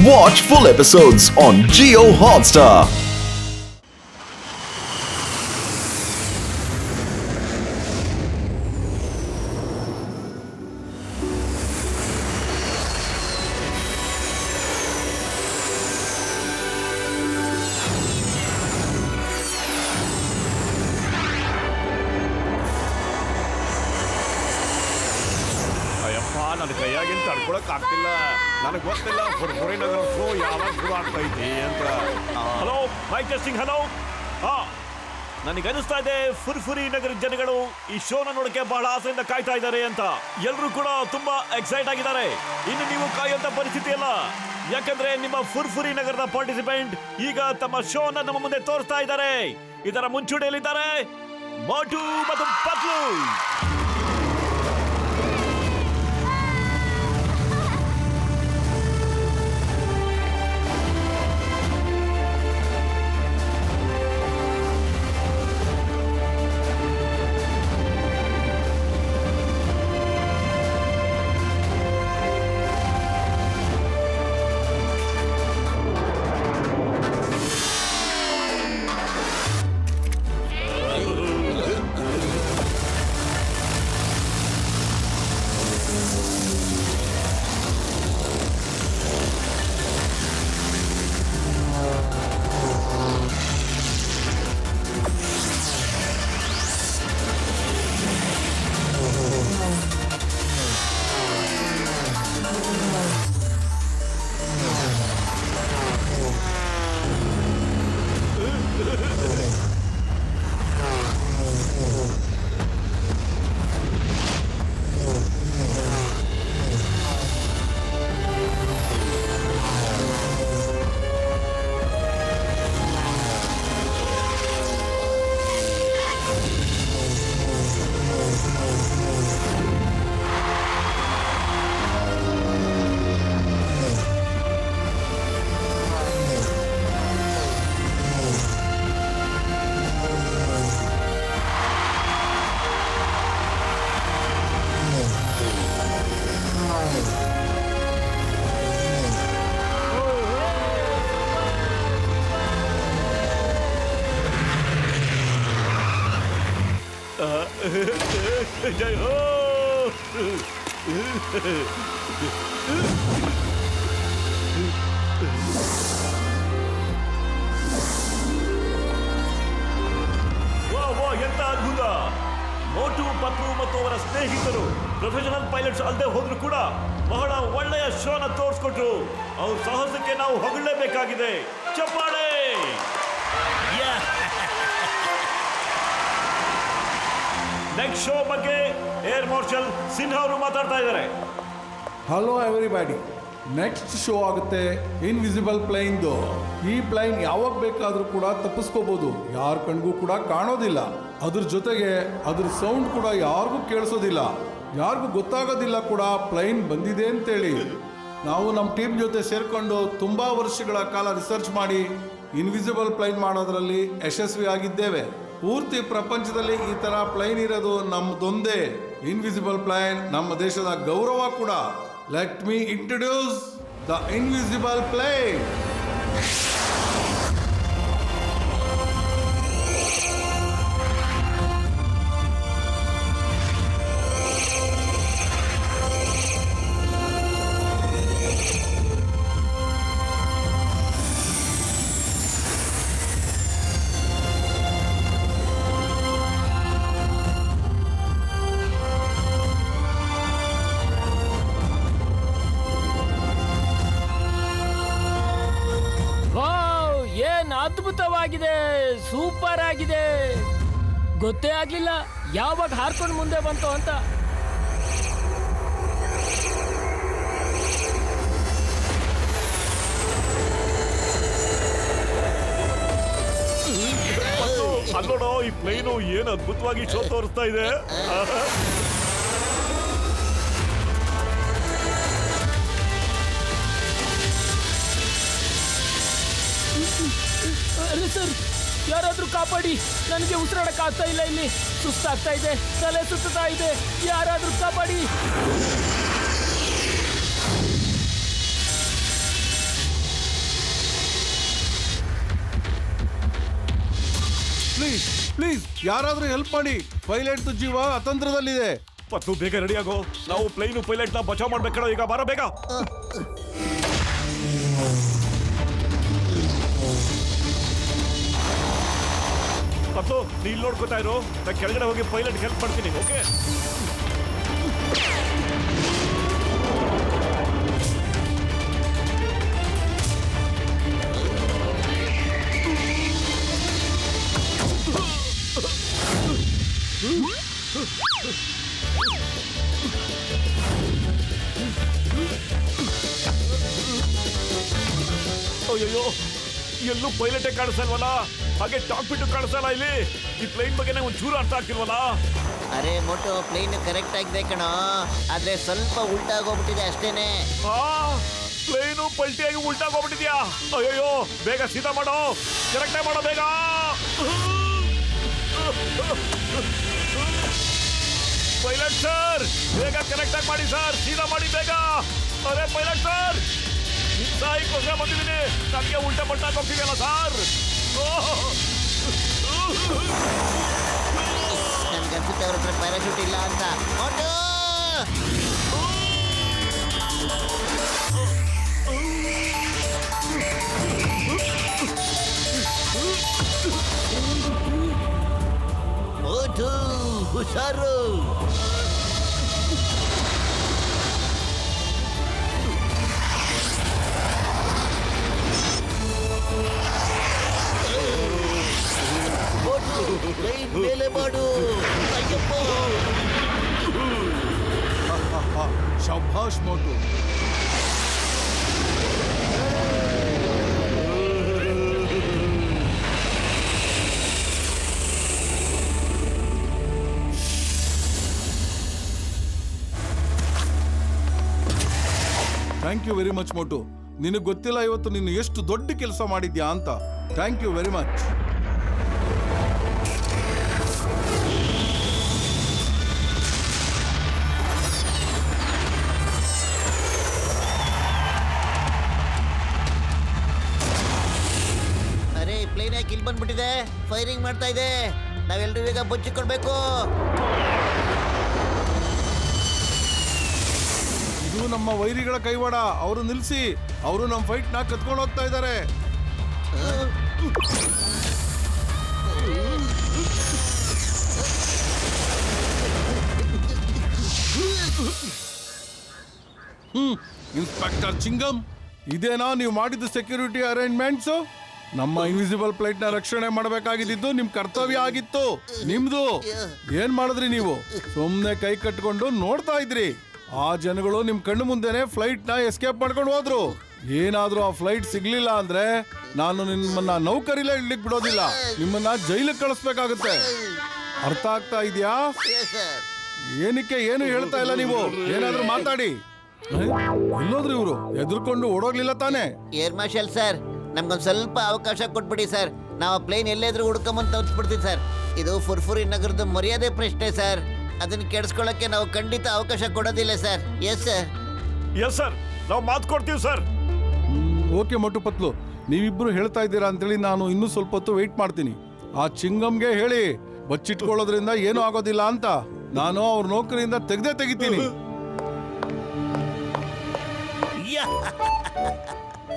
Watch full episodes on Jio Hotstar. ನನ್ನ ಕೈಯಾಗಿನ ತಡ್ಕೊಳಕ್ ಆಗ್ತಿಲ್ಲ. ನನಗೆ ಗೊತ್ತಿಲ್ಲ ಫುರ್ಫುರಿ ನಗರ ಶೋ ಯಾವಾಗ ಶುರು ಆಗ್ತೈತಿ ಅಂತ. Hello mike testing. ಹಲೋ. ನನಗನ್ನಿಸ್ತಾ ಇದೆ ಫುರ್ಫುರಿ ನಗರ ಜನಗಳು ಈ ಶೋನ ನೋಡಕ್ಕೆ ಬಹಳ ಆಸೆಯಿಂದ ಕಾಯ್ತಾ ಇದ್ದಾರೆ ಅಂತ. ಎಲ್ಲರೂ ಕೂಡ ತುಂಬಾ ಎಕ್ಸೈಟ್ ಆಗಿದ್ದಾರೆ. ಇನ್ನು ನೀವು ಕಾಯುವಂತ ಪರಿಸ್ಥಿತಿ ಅಲ್ಲ, ಯಾಕಂದ್ರೆ ನಿಮ್ಮ ಫುರ್ಫುರಿ ನಗರದ ಪಾರ್ಟಿಸಿಪೆಂಟ್ ಈಗ ತಮ್ಮ ಶೋನ ನಮ್ಮ ಮುಂದೆ ತೋರಿಸ್ತಾ ಇದ್ದಾರೆ. ಇದರ ಮುಂಚೂಣಿಯಲ್ಲಿದ್ದಾರೆ ಮೋಟು ಮತ್ತು ಪತ್ಲು. ಜೈ ಹೋ. ಎಂತ ಅದ್ಭುತ! ಮೋಟು ಪತ್ಲು ಮತ್ತು ಅವರ ಸ್ನೇಹಿತರು ಪ್ರೊಫೆಷನಲ್ ಪೈಲಟ್ಸ್ ಅಲ್ಲದೆ ಹೋದ್ರು ಕೂಡ ಬಹಳ ಒಳ್ಳೆಯ ಶೋನ ತೋರಿಸ್ಕೊಟ್ರು. ಅವ್ರ ಸಾಹಸಕ್ಕೆ ನಾವು ಹೊಗಳಲೇಬೇಕಾಗಿದೆ. ಚಪ್ಪಾಳೆ! ನೆಕ್ಸ್ಟ್ ಶೋ ಬಗ್ಗೆ ಏರ್ ಮಾರ್ಷಲ್ ಸಿನ್ಹಾ ಅವರು ಮಾತಾಡ್ತಾ ಇದ್ದಾರೆ. ಹಲೋ ಎವ್ರಿಬಾಡಿ, ನೆಕ್ಸ್ಟ್ ಶೋ ಆಗುತ್ತೆ ಇನ್ವಿಸಿಬಲ್ ಪ್ಲೇನ್ದು. ಈ ಪ್ಲೈನ್ ಯಾವಾಗ ಬೇಕಾದರೂ ಕೂಡ ತಪ್ಪಿಸ್ಕೋಬಹುದು, ಯಾರ ಕಣ್ಗೂ ಕೂಡ ಕಾಣೋದಿಲ್ಲ. ಅದ್ರ ಜೊತೆಗೆ ಅದ್ರ ಸೌಂಡ್ ಕೂಡ ಯಾರಿಗೂ ಕೇಳಿಸೋದಿಲ್ಲ, ಯಾರಿಗೂ ಗೊತ್ತಾಗೋದಿಲ್ಲ ಕೂಡ ಪ್ಲೈನ್ ಬಂದಿದೆ ಅಂತೇಳಿ. ನಾವು ನಮ್ಮ ಟೀಮ್ ಜೊತೆ ಸೇರ್ಕೊಂಡು ತುಂಬಾ ವರ್ಷಗಳ ಕಾಲ ರಿಸರ್ಚ್ ಮಾಡಿ ಇನ್ವಿಸಿಬಲ್ ಪ್ಲೈನ್ ಮಾಡೋದ್ರಲ್ಲಿ ಯಶಸ್ವಿ ಆಗಿದ್ದೇವೆ. ಪೂರ್ತಿ ಪ್ರಪಂಚದಲ್ಲಿ ಈ ತರ ಪ್ಲೈನ್ ಇರೋದು ನಮ್ದೊಂದೇ ಇನ್ವಿಸಿಬಲ್ ಪ್ಲೈನ್, ನಮ್ಮ ದೇಶದ ಗೌರವ ಕೂಡ. Let me introduce the invisible plain. ಅದ್ಭುತವಾಗಿದೆ, ಸೂಪರ್ ಆಗಿದೆ. ಗೊತ್ತೇ ಆಗ್ಲಿಲ್ಲ ಯಾವಾಗ ಹಾರ್ಕೊಂಡು ಮುಂದೆ ಬಂತು ಅಂತ. ಅಲ್ಲೋಡ, ಈ ಪ್ಲೇನು ಏನು ಅದ್ಭುತವಾಗಿ ಶೋ ತೋರಿಸ್ತಾ ಇದೆ. ಸರ್, ಯಾರಾದ್ರೂ ಕಾಪಾಡಿ, ನನಗೆ ಉಸಿರಾಡಕ್ ಆಗ್ತಾ ಇಲ್ಲ, ಇಲ್ಲಿ ಸುಸ್ತಾಗ್ತಾ ಇದೆ, ತಲೆ ಸುತ್ತಾ ಇದೆ, ಯಾರಾದ್ರೂ ಕಾಪಾಡಿ. ಪ್ಲೀಸ್ ಯಾರಾದ್ರೂ ಹೆಲ್ಪ್ ಮಾಡಿ. ಪೈಲಟ್ ಜೀವ ಅತಂತ್ರದಲ್ಲಿದೆ. ಪತ್ತು ಬೇಗ ರೆಡಿ ಆಗೋ, ನಾವು ಪ್ಲೇನ್ ಪೈಲಟ್ ನ ಬಚಾವ್ ಮಾಡ್ಬೇಕೋ. ಈಗ ಬರೋ ಬೇಗ. ಪತ್ತು ನೀ ಇಲ್ಲಿ ನೋಡ್ಕೋತಾ ಇರು, ನಾ ಕೆಳಗಡೆ ಹೋಗಿ ಪೈಲಟ್ ಹೆಲ್ಪ್ ಮಾಡ್ತೀನಿ. ಓಕೆ ಅಯ್ಯೋ, ಎಲ್ಲೂ ಪೈಲಟೇ ಕಾಣಿಸಲ್ವಲ್ಲ, ಹಾಗೆ ಟಾಕ್ ಬಿಟ್ಟು ಕಾಣಿಸಲ್ಲ. ಇಲ್ಲಿ ಈ ಪ್ಲೇನ್ ಬಗ್ಗೆ ಒಂದ್ ಚೂರು ಅರ್ಥ ಆಗ್ತಿಲ್ವಲ್ಲ. ಅರೆ ಮೋಟು, ಪ್ಲೇನ್ ಕರೆಕ್ಟ್ ಆಗಿದೆ ಕಣೋ, ಆದ್ರೆ ಸ್ವಲ್ಪ ಉಲ್ಟಾಗೋಗ್ಬಿಟ್ಟಿದೆ ಅಷ್ಟೇನೆ. ಪ್ಲೇನು ಪಲ್ಟಿಯಾಗಿ ಉಲ್ಟಾಗೋಗ್ಬಿಟ್ಟಿದ್ಯಾ? ಅಯ್ಯೋ, ಬೇಗ ಸೀದಾ ಮಾಡೋ, ಕರೆಕ್ಟೇ ಮಾಡೋ ಬೇಗ. ಪೈಲಟ್ ಸರ್, ಬೇಗ ಕರೆಕ್ಟ್ ಆಗಿ ಮಾಡಿ ಸರ್, ಸೀದಾ ಮಾಡಿ ಬೇಗ. ಅರೆ ಪೈಲಟ್ ಸರ್, ನಿಮ್ಸಾಯಿಗೋಸ್ಕರ ಬಂದಿದ್ದೀನಿ, ನನಗೆ ಉಲ್ಟಾ ಪಲ್ಟಾ ಹೋಗ್ತಿದೆಯಲ್ಲ ಸರ್. ನನ್ಗನ್ಸುತ್ತೆ ಅವ್ರ ಹತ್ರ ಪ್ಯಾರಾಶೂಟ್ ಇಲ್ಲ ಅಂತ. ಮೋಟು ಮೋಟು ಹುಷಾರು. ಮೇಲೆ ಮಾಡು. ಶಭಾಷ್ Motu. Thank you very much Motu. ನಿನಗೆ ಗೊತ್ತಿಲ್ಲ ಇವತ್ತು ನೀನು ಎಷ್ಟು ದೊಡ್ಡ ಕೆಲಸ ಮಾಡಿದ್ಯಾ ಅಂತ. Thank you very much. ಅರೆ ಪ್ಲೇನ್ ಯಾಕೆ ಇಲ್ಲಿ ಬಂದ್ಬಿಟ್ಟಿದೆ? ಫೈರಿಂಗ್ ಮಾಡ್ತಾ ಇದೆ. ನಾವೆಲ್ಲರೂ ಈಗ ಬಚ್ಚಿಕೊಳ್ಬೇಕು. ಇದು ನಮ್ಮ ವೈರಿಗಳ ಕೈವಾಡ. ಅವರು ನಿಲ್ಲಿಸಿ, ಅವರು ನಮ್ಮ ಫೈಟ್ ನ ಕತ್ಕೊಂಡು ಹೋಗ್ತಾ ಇದ್ದಾರೆ. ಇನ್ಸ್ಪೆಕ್ಟರ್ ಚಿಂಗಮ್, ಇದೇನಾ ನೀವು ಮಾಡಿದ ಸೆಕ್ಯೂರಿಟಿ ಅರೇಂಜ್ಮೆಂಟ್ಸ್? ನಮ್ಮ ಇನ್ವಿಸಿಬಲ್ ಪ್ಲೇಟ್ ನ ರಕ್ಷಣೆ ಮಾಡಬೇಕಾಗಿದ್ದು ನಿಮ್ ಕರ್ತವ್ಯ ಆಗಿತ್ತು. ನಿಮ್ದು ಏನ್ ಮಾಡಿದ್ರಿ ನೀವು? ಸುಮ್ನೆ ಕೈ ಕಟ್ಕೊಂಡು ನೋಡ್ತಾ ಇದ್ರಿ. ಆ ಜನಗಳು ನಿಮ್ ಕಣ್ಣು ಮುಂದೆನೆ ಫ್ಲೈಟ್ ನ ಎಸ್ಕೇಪ್ ಮಾಡ್ಕೊಂಡು ಹೋದ್ರು. ಏನಾದ್ರೂ ಆ ಫ್ಲೈಟ್ ಸಿಗ್ಲಿಲ್ಲ ಅಂದ್ರೆ ನಾನು ನಿಮ್ಮನ್ನ ನೌಕರಿಲೇ ಇಡ್ಲಿಕ್ ಬಿಡೋದಿಲ್ಲ, ನಿಮ್ಮನ್ನ ಜೈಲಿಗೆ ಕಳಿಸ್ಬೇಕಾಗುತ್ತೆ. ಅರ್ಥ ಆಗ್ತಾ ಇದೆಯಾ? ಏನಕ್ಕೆ ಏನು ಹೇಳ್ತಾ ಇಲ್ಲ ನೀವು? ಏನಾದ್ರೂ ಮಾತಾಡಿ. ಎಲ್ಲೋದ್ರು ಇವರು? ಎದುರ್ಕೊಂಡು ಓಡೋಗ್ಲಿಲ್ಲ ತಾನೆ? ಏರ್ ಮಾರ್ಷಲ್ ಸರ್, ನಮ್ಗೊಂದು ಸ್ವಲ್ಪ ಅವಕಾಶ ಕೊಟ್ಬಿಡಿ ಸರ್. ನಾವು ಪ್ಲೇನ್ ಎಲ್ಲಾದ್ರೂ ಹುಡ್ಕೊಂಬಂತ ತೋರಿಸ್ಬಿಡ್ತೀವಿ ಸರ್. ಇದು ಫುರ್ಫುರಿ ನಗರದ ಮರ್ಯಾದೆ ಪ್ರಶ್ನೆ ಸರ್. ಅದನ್ನ ಕೆಡಿಸ್ಕೊಳ್ಳಕ್ಕೆ ನಾವು ಖಂಡಿತ ಅವಕಾಶ ಕೊಡೋದಿಲ್ಲ sir. Yes sir. Yes sir, ನಾವು ಮಾತು ಕೊಡ್ತೀವಿ ಸರ್. ಓಕೆ ಮೊಟ್ಟು ಪತ್ಲು, ನೀವಿಬ್ರು ಹೇಳ್ತಾ ಇದ್ದೀರಾ ಅಂತೇಳಿ ನಾನು ಇನ್ನೂ ಸ್ವಲ್ಪ ಹೊತ್ತು ವೆಯ್ಟ್ ಮಾಡ್ತೀನಿ. ಆ ಚಿಂಗಮ್ಗೆ ಹೇಳಿ ಬಚ್ಚಿಟ್ಕೊಳ್ಳೋದ್ರಿಂದ ಏನೂ ಆಗೋದಿಲ್ಲ ಅಂತ. ನಾನು ಅವ್ರ ನೌಕರಿಯಿಂದ ತೆಗಿತೀನಿ.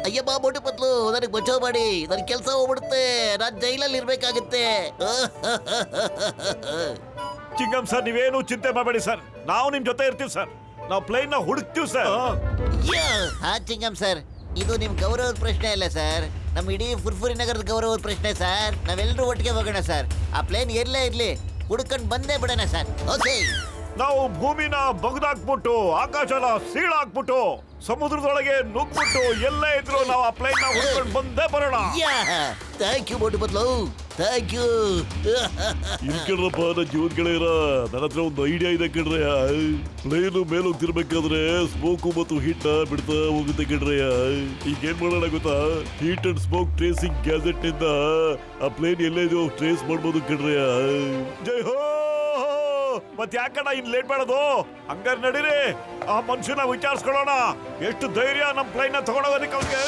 ಅಯ್ಯಪ್ಪ ಮೋಟು ಪತ್ಲು, ನನಗೆ ಬಚಾವ್ ಮಾಡಿ. ನನ್ನ ಕೆಲಸ ಹೋಗ್ಬಿಡುತ್ತೆ, ನಾನು ಜೈಲಲ್ಲಿ ಇರ್ಬೇಕಾಗುತ್ತೆ. ಚಿಂಗಮ್ ಸರ್, ನೀವೇನು ಚಿಂತೆ ಮಾಡಬೇಡಿ ಸರ್, ನಾವು ನಿಮ್ ಜೊತೆ ಇರ್ತೀವಿ ಸರ್. ನಾವು ಪ್ಲೇನ್ ನ ಹುಡುಕ್ತೀವಿ ಸರ್. ಹಾ ಚಿಂಗಮ್ ಸರ್, ಇದು ನಿಮ್ ಗೌರವದ ಪ್ರಶ್ನೆ ಅಲ್ಲ ಸರ್, ನಮ್ಮ ಇಡೀ ಫುರ್ಫುರಿ ನಗರದ ಗೌರವದ ಪ್ರಶ್ನೆ ಸರ್. ನಾವೆಲ್ಲರೂ ಒಟ್ಟಿಗೆ ಹೋಗೋಣ ಸರ್. ಆ ಪ್ಲೇನ್ ಎಲ್ಲೇ ಇರ್ಲಿ ಹುಡ್ಕೊಂಡು ಬಂದೇ ಬಿಡೋಣ ಸರ್. ಓಕೆ. ನಾವು ಭೂಮಿನ ಬಗ್ದಾಕ್ಬಿಟ್ಟು ಆಕಾಶನ ಸೀಳಾಕ್ಬಿಟ್ಟು ಸಮುದ್ರದೊಳಗೆ ನುಗ್ಬಿಟ್ಟು ಎಲ್ಲೇ ಇದ್ರು ನಾವು ಆ ಪ್ಲೇನ್ ನ ಹುಡ್ಕೊಂಡು ಬಂದೇ ಬರೋಣ. Thank you Motu Patlu, thank you. ಇನ್ಕೇಳ್ರಪ್ಪ ನನ್ನ ಜೀವನ ಗೆಳೆಯರ, ನನ್ನ ಹತ್ರ ಒಂದು ಐಡಿಯಾ ಇದೆ ಕಣ್ರಯ್ಯ. ಪ್ಲೇನು ಮೇಲೆ ಹೋಗ್ತಿರ್ಬೇಕಾದ್ರೆ ಸ್ಮೋಕು ಮತ್ತು ಹಿಟ್ ಬಿಡ್ತಾ ಹೋಗುತ್ತೆ ಕಣ್ರಯ್ಯ. ಈಗ ಏನ್ ಮಾಡೋಣ ಗೊತ್ತಾ? Heat and smoke tracing gadget ನಿಂದ ಆ ಪ್ಲೇನ್ ಎಲ್ಲೇ ಇದೆಯೋ ಟ್ರೇಸ್ ಮಾಡ್ಬೋದು ಕಣ್ರಯ್ಯ. ಜೈ ಹೋ. ಮತ್ ಯಾಕಣ್ಣ ಇನ್ ಲೇಟ್ ಮಾಡೋದು? ಹಂಗಾರೆ ನಡೀರಿ, ಆ ಮನುಷ್ಯನ ವಿಚಾರಿಸ್ಕೊಳ್ಳೋಣ. ಎಷ್ಟು ಧೈರ್ಯ ನಮ್ ಪ್ಲೇನ್ ನ ತಗೊಂಡೋಗೋದಕ್ಕೆ ಅವ್ನಿಗೆ.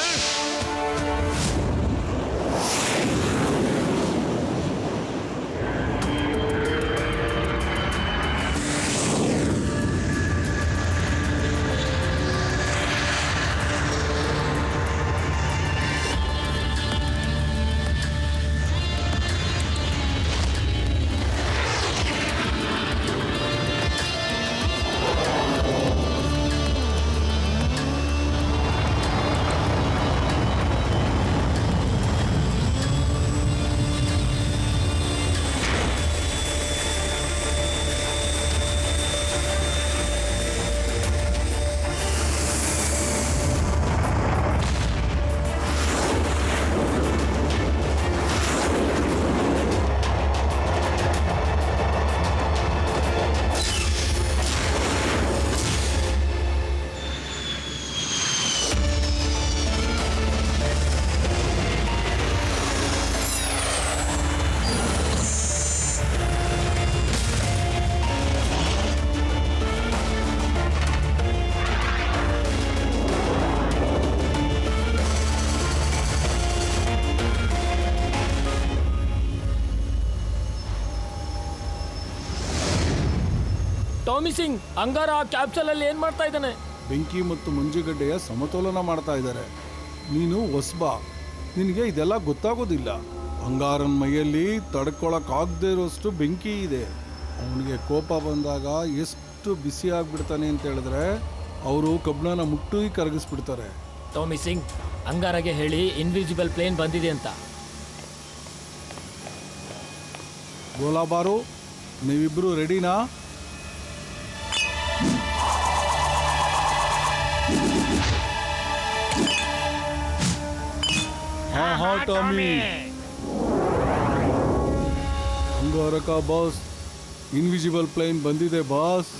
ಟಾಮಿ ಸಿಂಗ್ ಅಂಗಾರ ಆ ಕ್ಯಾಪ್ಸಲ್ ಅಲ್ಲಿ ಏನ್ ಮಾಡ್ತಾ ಇದ್ದಾನೆ? ಬೆಂಕಿ ಮತ್ತು ಮಂಜುಗಡ್ಡೆಯ ಸಮತೋಲನ ಮಾಡ್ತಾ ಇದ್ದಾರೆ. ನೀನು ಹೊಸ್ಬಾ, ನಿನಗೆ ಇದೆಲ್ಲ ಗೊತ್ತಾಗೋದಿಲ್ಲ. ಅಂಗಾರನ ಮೈಯಲ್ಲಿ ತಡ್ಕೊಳಕ್ಕಾಗದೇ ಇರೋಷ್ಟು ಬೆಂಕಿ ಇದೆ. ಅವನಿಗೆ ಕೋಪ ಬಂದಾಗ ಎಷ್ಟು ಬಿಸಿ ಆಗ್ಬಿಡ್ತಾನೆ ಅಂತ ಹೇಳಿದ್ರೆ ಅವರು ಕಬ್ಬಣನ ಮುಟ್ಟು ಕರಗಿಸ್ಬಿಡ್ತಾರೆ. ಟಾಮಿ ಸಿಂಗ್, ಅಂಗಾರಗೆ ಹೇಳಿ ಇನ್ವಿಸಿಬಲ್ ಪ್ಲೇನ್ ಬಂದಿದೆ ಅಂತ. ಗೋಲಾಬಾರು, ನೀವಿಬ್ರು ರೆಡಿನಾ? ಹಾ ಟಾಮಿ. ಅಂಗಾರಕ ಬಾಸ್, ಇನ್ವಿಸಿಬಲ್ ಪ್ಲೇನ್ ಬಂದಿದೆ ಬಾಸ್.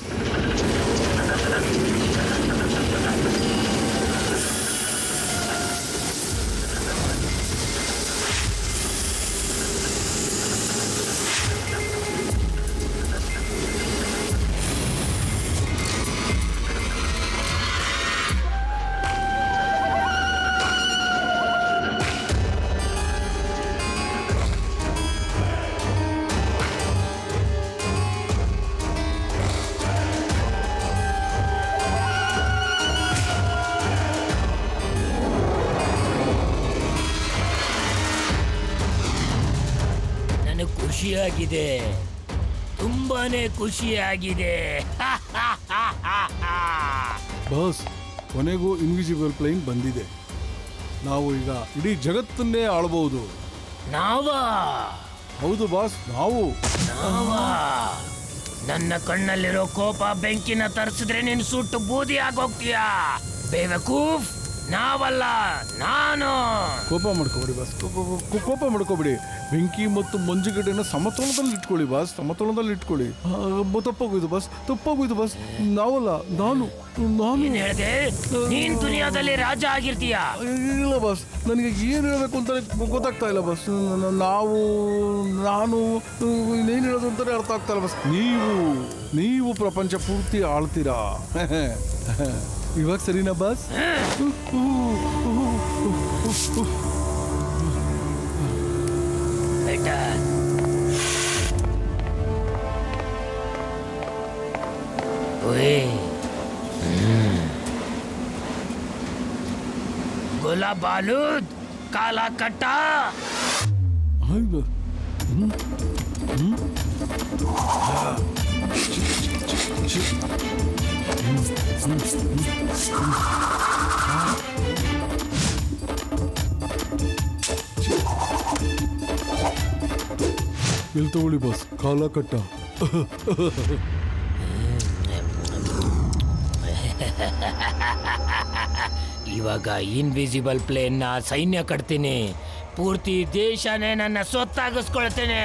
ಖುಷಿಯಾಗಿದೆ, ತುಂಬಾನೇ ಖುಷಿಯಾಗಿದೆ. ಬಾಸ್, ಕೊನೆಗೂ ಇನ್ವಿಸಿಬಲ್ ಪ್ಲೇನ್ ಬಂದಿದೆ. ನಾವು ಈಗ ಇಡೀ ಜಗತ್ತನ್ನೇ ಆಳ್ಬಹುದು. ನಾವಾ? ಹೌದು ಬಾಸ್, ನಾವು. ನನ್ನ ಕಣ್ಣಲ್ಲಿರೋ ಕೋಪ ಬೆಂಕಿನ ತರಿಸಿದ್ರೆ ನೀನು ಸುಟ್ಟು ಬೂದಿ ಆಗೋಗ್ತೀಯಾ. ಬೇವಕೂಫ್, ನಾವಲ್ಲ, ನಾನು. ಕೋಪ ಮಾಡ್ಕೋಬೇಡಿ ಬಾಸ್, ಕೋಪ ಮಾಡ್ಕೋಬೇಡಿ. ಬೆಂಕಿ ಮತ್ತು ಮಂಜುಗಡ್ಡೆನ ಸಮತೋಲನದಲ್ಲಿ ಇಟ್ಕೊಳ್ಳಿ ಬಾಸ್, ಸಮತೋಲನದಲ್ಲಿ ಇಟ್ಕೊಳ್ಳಿ. ತಪ್ಪಾಗೋಯ್ತು ಬಾಸ್, ತಪ್ಪಾಗೋಯ್ತು ಬಾಸ್. ನಾವಲ್ಲ, ನಾನು. ಏನ್ ಹೇಳ್ದೆ? ನೀನ್ ದುನಿಯಾದಲ್ಲಿ ರಾಜ ಆಗಿರ್ತೀಯ. ಇಲ್ಲ ಬಾಸ್, ನನಗೆ ಏನು ಹೇಳಬೇಕು ಅಂತಾನೆ ಗೊತ್ತಾಗ್ತಾ ಇಲ್ಲ ಬಾಸ್. ನಾನು ಇನ್ನೇನು ಹೇಳೋದು ಅಂತಾನೆ ಅರ್ಥ ಆಗ್ತಾ ಇಲ್ಲ ಬಾಸ್. ನೀವು ಪ್ರಪಂಚ ಪೂರ್ತಿ ಆಳ್ತೀರಾ. ಇವಾಗ ಸರಿನಾ ಬಾಸ್? गोला बालूद, काला कट्टा. ಇಲ್ಲಿ ತಗೊಳ್ಳಿ ಬಾಸ್, ಕಾಲ ಕಟ್ಟ. ಇವಾಗ ಇನ್ವಿಸಿಬಲ್ ಪ್ಲೇನ್ ನ ಸೈನ್ಯ ಕಟ್ತೀನಿ, ಪೂರ್ತಿ ದೇಶನೇ ನನ್ನ ಸೊತ್ತಾಗಿಸ್ಕೊಳ್ತೇನೆ.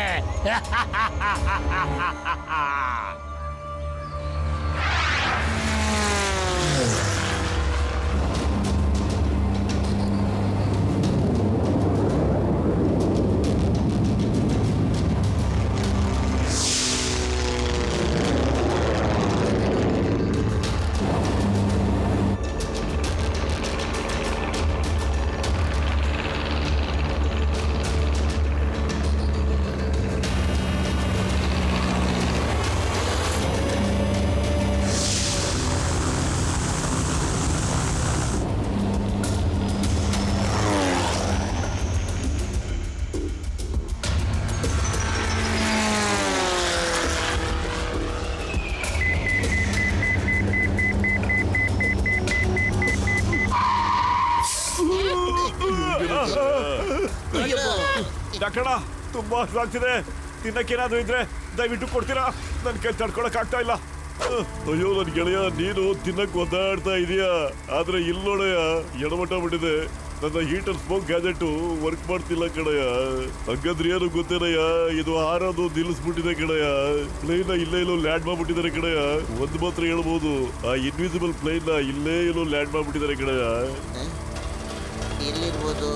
ಡಾಕ್ಟರ್, ತುಂಬಾ ಆಗ್ತಿದೆ. ತಿನ್ನಕ್ಕೇನಾದ್ರೂ ಇದ್ರೆ ದಯವಿಟ್ಟು ಕೊಡ್ತೀರಾ? ನನ್ನ ಕೈ ತಡ್ಕೊಳಕ್ ಆಗ್ತಾ ಇಲ್ಲ. ಅಯ್ಯೋ ನನ್ ಗೆಳೆಯ, ನೀನು ತಿನ್ನಕ್ ಒದ್ದಾಡ್ತಾ ಇದೀಯಾ, ಆದ್ರೆ ಇಲ್ಲಿ ನೋಡಯ್ಯ ಎಡಮಟ ಬಿಟ್ಟಿದೆ. ನನ್ನ ಹೀಟರ್ ಸ್ಮೋಕ್ ಗ್ಯಾಜೆಟ್ ವರ್ಕ್ ಮಾಡ್ತಿಲ್ಲ ಕಣಯ್ಯ. ಹಂಗಂದ್ರೆ ಏನು ಗೊತ್ತೇನಯ್ಯ, ಇದು ಹಾರೋದು ನಿಲ್ಲಿಸ್ಬಿಟ್ಟಿದೆ ಕಣಯ್ಯ. ಪ್ಲೇನ್ ಇಲ್ಲೇ ಎಲ್ಲೋ ಲ್ಯಾಂಡ್ ಮಾಡ್ಬಿಟ್ಟಿದ್ದಾರೆ ಕಣಯ್ಯ. ಒಂದ್ ಮಾತ್ರ ಹೇಳ್ಬೋದು, ಆ ಇನ್ವಿಸಿಬಲ್ ಪ್ಲೇನ್ ಇಲ್ಲೇ ಎಲ್ಲೋ ಲ್ಯಾಂಡ್ ಮಾಡ್ಬಿಟ್ಟಿದ್ದಾರೆ ಕಣಯ್ಯ. ಎಲ್ಲಿರ್ಬೋದು?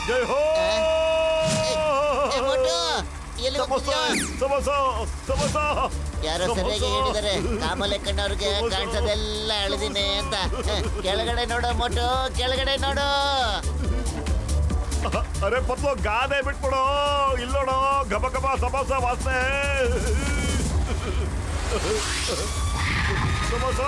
ಜೈ ಹೋ! ಎಲ್ಲಿ ಸಮೋಸ ಸಮೋಸ ಸಮೋಸ. ಯಾರೋ ಸರಿಯಾಗಿ ಹೇಳಿದ್ದಾರೆ, ಕಾಮಲೆ ಕಣ್ಣವ್ರಿಗೆ ಕಾಣಿಸೋದೆಲ್ಲ ಎಳೆದಿನಿ ಅಂತ. ಕೆಳಗಡೆ ನೋಡು ಮೋಟು, ಕೆಳಗಡೆ ನೋಡು. ಅರೆ ಪತ್ಲು ಗಾದೆ ಬಿಟ್ಬಿಡು, ಇಲ್ಲೋಡು ಗಬ ಗಬ ಸಮೋಸ ವಾಸನೆ. ಸಮೋಸ.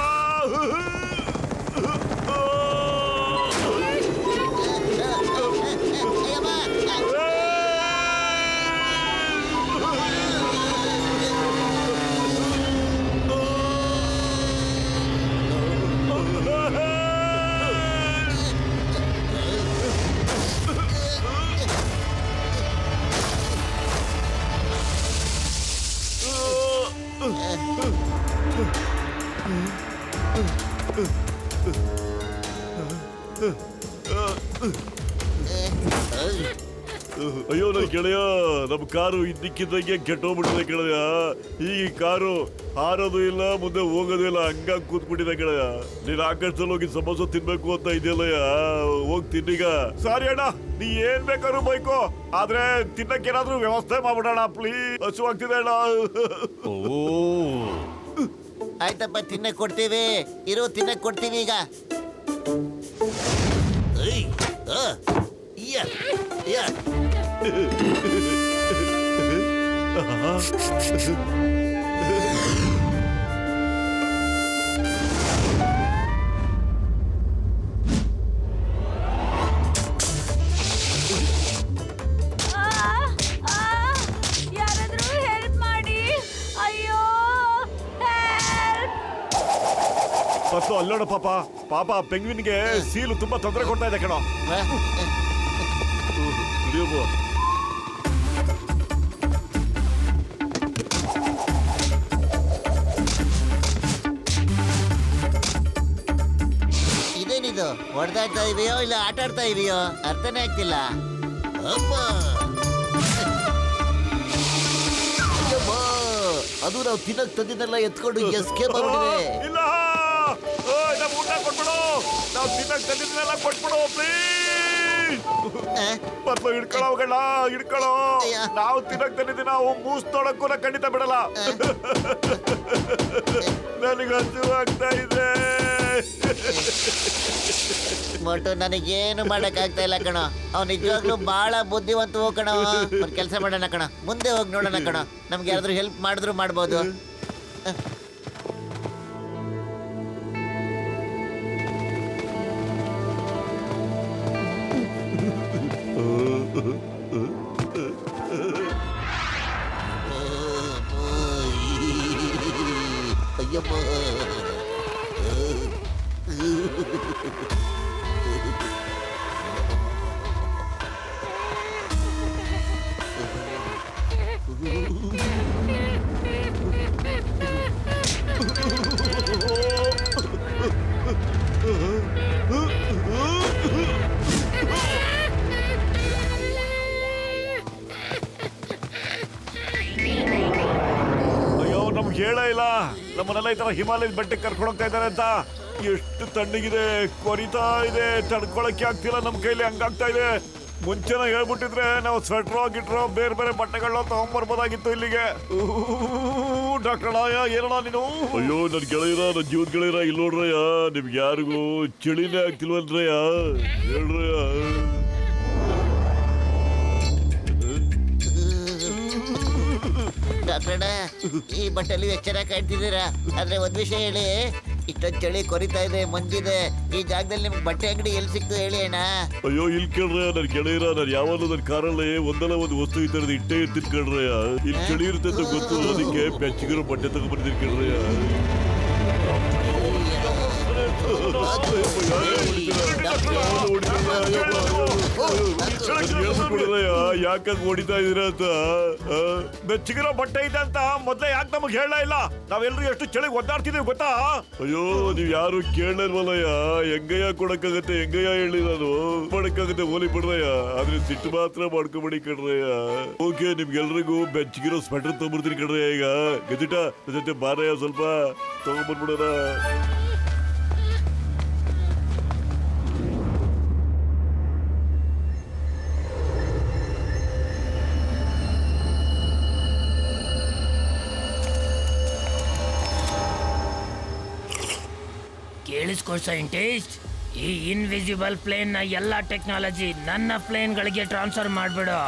ಅಯ್ಯೋ ನನ್ನ ಗೆಳೆಯ, ನಮ್ಮ ಕಾರು ಇದ್ದಕ್ಕಿದ್ದಂಗೆ ಕೆಟ್ಟೋಗ್ಬಿಟ್ಟಿದೆ ಗೆಳೆಯ. ಈಗ ಈ ಕಾರು ಹಾರೋದು ಇಲ್ಲ, ಮುಂದೆ ಹೋಗೋದು ಇಲ್ಲ, ಹಂಗಾಗಿ ಕೂತ್ಬಿಟ್ಟಿದೆ ಗೆಳೆಯ. ನೀನ್ ಆಕಾಶದಲ್ಲಿ ಹೋಗಿ ಸಮೋಸ ತಿನ್ಬೇಕು ಅಂತ ಇದೆಯಲ್ಲಯ್ಯ, ಹೋಗಿ ತಿನ್ನೀಗ. ಸಾರಿ ಅಣ್ಣ, ನೀ ಏನ್ ಬೇಕಾದ್ರು ಬೈಕೋ, ಆದ್ರೆ ತಿನ್ನಕ್ಕೇನಾದ್ರೂ ವ್ಯವಸ್ಥೆ ಮಾಡ್ಬಿಡೋಣ ಪ್ಲೀಸ್, ಹಸುವಾಗ್ತಿದೆ ಅಣ್ಣ. ಆಯ್ತಪ್ಪ, ತಿನ್ನಕ್ ಕೊಡ್ತೀವಿ, ಇರು ತಿನ್ನಕ್ ಕೊಡ್ತೀವಿ ಈಗ. ಯಾರಾದ್ರೂ ಹೆಲ್ಪ್ ಮಾಡಿ, ಅಯ್ಯೋ ಮತ್ತು ಅಲ್ಲೋಣ ಪಾಪ, ಪಾಪ ಪೆಂಗ್ವಿನ್ಗೆ ಸೀಲು ತುಂಬಾ ತೊಂದರೆ ಕೊಡ್ತಾ ಇದೆ ಕಣೋ. ಇದೇನಿದು, ಹೊಡೆದಾಡ್ತಾ ಇದೆಯೋ ಇಲ್ಲ ಆಟ ಆಡ್ತಾ ಇದೆಯೋ ಅರ್ಥನೇ ಆಗ್ತಿಲ್ಲ. ಅದು ನಾವು ತಿನ್ನಕ್ ತಂದಿದ್ದೆಲ್ಲ ಎತ್ಕೊಂಡು ಎಸ್ಕೇಪ್ ಆಗ್ಬಿಟ್ಟಿದೆ. ಇಲ್ಲ, ನಾವು ಊಟ ಕೊಟ್ಬಿಡು, ನಾವು ತಿನ್ನಕ್ ತಂದಿದ್ದೆಲ್ಲ ಕೊಟ್ಬಿಡು ಪ್ಲೀಸ್. ಪತ್ಲು ಹಿಡ್ಕೊಳ್ಳೋ ಹೋಗಲ್ಲ, ಹಿಡ್ಕೊಳ್ಳೋ. ನಾವು ತಿನ್ನಕ್ ತಂದಿದ್ದೀವಿ, ನಾವು ಮೂಸ್ ತೊಡಕ್ಕೂ ಖಂಡಿತ ಬಿಡಲ್ಲ. ನನಗೆ ಹಸಿವಾಗ್ತಾ ಇದೆ. ಮೊಟ್ಟು ನನಗೇನು ಮಾಡಕ್ ಆಗ್ತಾ ಇಲ್ಲ ಕಣೋ. ಅವ್ನು ನಿಜವಾಗ್ಲೂ ಬಹಳ ಬುದ್ಧಿವಂತ ಕಣೋ. ಒಂದ್ ಕೆಲಸ ಮಾಡೋಣ ಕಣೋ, ಮುಂದೆ ಹೋಗಿ ನೋಡೋಣ ಕಣೋ, ನಮ್ಗೆ ಯಾರಾದ್ರೂ ಹೆಲ್ಪ್ ಮಾಡಿದ್ರು ಮಾಡ್ಬೋದು. ಅಯ್ಯಪ್ಪ, ನಮ್ಗೆ ಹೇಳೇ ಇಲ್ಲ, ನಮ್ಮನ್ನೆಲ್ಲ ಈ ತರ ಹಿಮಾಲಯದ ಬೆಟ್ಟಕ್ಕೆ ಕರ್ಕೊಂಡು ಹೋಗ್ತಾ ಇದ್ದಾರೆ ಅಂತ. ಎಷ್ಟು ತಣ್ಣಗಿದೆ, ಕೊರಿತಾ ಇದೆ, ತಡ್ಕೊಳಕ್ಕೆ ಆಗ್ತಿಲ್ಲ ನಮ್ಮ ಕೈಲಿ, ಹಂಗಾಗ್ತಾ ಇದೆ. ಮುಂಚೆನ ಹೇಳ್ಬಿಟ್ಟಿದ್ರೆ ನಾವು ಸ್ವೆಟ್ರೋ ಗಿಟ್ರೋ ಬೇರೆ ಬೇರೆ ಬಟ್ಟೆಗಳನ್ನ ತಗೊಂಡ್ಬರ್ಬೋದಾಗಿತ್ತು ಇಲ್ಲಿಗೆ. ಡಾಕ್ಟರ್ ಏನಣ್ಣ ನೀನು? ಅಯ್ಯೋ ನನ್ ಗೆಳೆಯರ, ನನ್ನ ಜೀವದ ಗೆಳೆಯರ, ಇಲ್ಲಿ ನೋಡ್ರಯ್ಯ, ನಿಮ್ಗೆ ಯಾರಿಗೂ ಚಳಿನೇ ಆಗ್ತಿಲ್ವಲ್ರಯ್ಯ, ಹೇಳ್ರಯ್ಯ. ಡಾಕ್ಟರ್, ಈ ಬಟ್ಟೆಲಿ ಎಷ್ಟು ಚೆನ್ನಾಗಿ ಕಾಣ್ತಿದ್ದೀರಾ, ಆದ್ರೆ ಒಂದ್ ವಿಷಯ ಹೇಳಿ, ಇಷ್ಟೊಂದು ಚಳಿ ಕೊರಿತಾ ಇದೆ, ಮಂಜಿದೆ, ಈ ಜಾಗದಲ್ಲಿ ನಿಮ್ಗೆ ಬಟ್ಟೆ ಅಂಗಡಿ ಎಲ್ಲಿ ಸಿಕ್ತು ಹೇಳಿ ಅಣ್ಣ. ಅಯ್ಯೋ ಇಲ್ಲಿ ಕೇಳ್ರಯ್ಯ, ನನ್ ಗೆಳೆಯರ, ನಾನು ಯಾವಾಗಲೂ ನನ್ನ ಕಾರಲ್ಲಿ ಒಂದಲ್ಲ ಒಂದು ವಸ್ತು ಇದ್ದರದು ಇಟ್ಟೇ ಇರ್ತೀನಿ ಕೇಳ್ರಯ್ಯ. ಇಲ್ಲಿ ಚಳಿ ಇರುತ್ತೆ ಅಂತ ಗೊತ್ತು, ಅದಕ್ಕೆ ಬೆಚ್ಚಗಿರೋ ಬಟ್ಟೆ ತಗೊಂಡ್ಬರ್ತೀನಿ ಕೇಳ್ರಯ್ಯ. ಯಾಕಂಗ್ ಹೊಡಿತಾ ಇದೀರ ಅಂತ. ಬೆಚ್ಚಗಿರೋ ಬಟ್ಟೆ ಇದೆ ಅಂತ ಮೊದ್ಲೇ ಯಾಕೆ ನಮಗ್ ಹೇಳ ಇಲ್ಲ? ನಾವೆಲ್ಲರೂ ಎಷ್ಟು ಚಳಿ ಒದ್ದಾಡ್ತಿದೀವಿ ಗೊತ್ತಾ? ಅಯ್ಯೋ ನೀವ್ ಯಾರು ಕೇಳಲ್ವಲ್ಲಯ್ಯ, ಹೆಂಗಯ್ಯ ಕೊಡಕ್ಕಾಗತ್ತೆ, ಹೆಂಗಯ್ಯ ಹೇಳಿ ನಾನು ಮಾಡಕ್ಕಾಗತ್ತೆ, ಹೋಲಿ ಬಿಡ್ರಯ್ಯ. ಆದ್ರೆ ಸಿಟ್ಟು ಮಾತ್ರ ಮಾಡ್ಕೊಬೇಡಿ ಕಣ್ರಯ್ಯ. ಓಕೆ, ನಿಮ್ಗೆಲ್ರಿಗೂ ಬೆಚ್ಚಗಿರೋ ಸ್ವೆಟರ್ ತಗೊಂಡ್ಬಿಡ್ತೀನಿ ಕಣ್ರಯ್ಯ. ಈಗ ಗದಿಟ ಜೊತೆ ಬಾರಯ್ಯ, ಸ್ವಲ್ಪ ತಗೊಂಡ್ಬಂದ್ಬಿಡೋಣ. ಕೇಳಿಸ್ಕೊ ಸೈಂಟಿಸ್ಟ್, ಈ ಇನ್ವಿಸಿಬಲ್ ಪ್ಲೇನ್ ನ ಎಲ್ಲಾ ಟೆಕ್ನಾಲಜಿ ನನ್ನ ಪ್ಲೇನ್ ಗಳಿಗೆ ಟ್ರಾನ್ಸ್ಫರ್ ಮಾಡ್ಬಿಡು.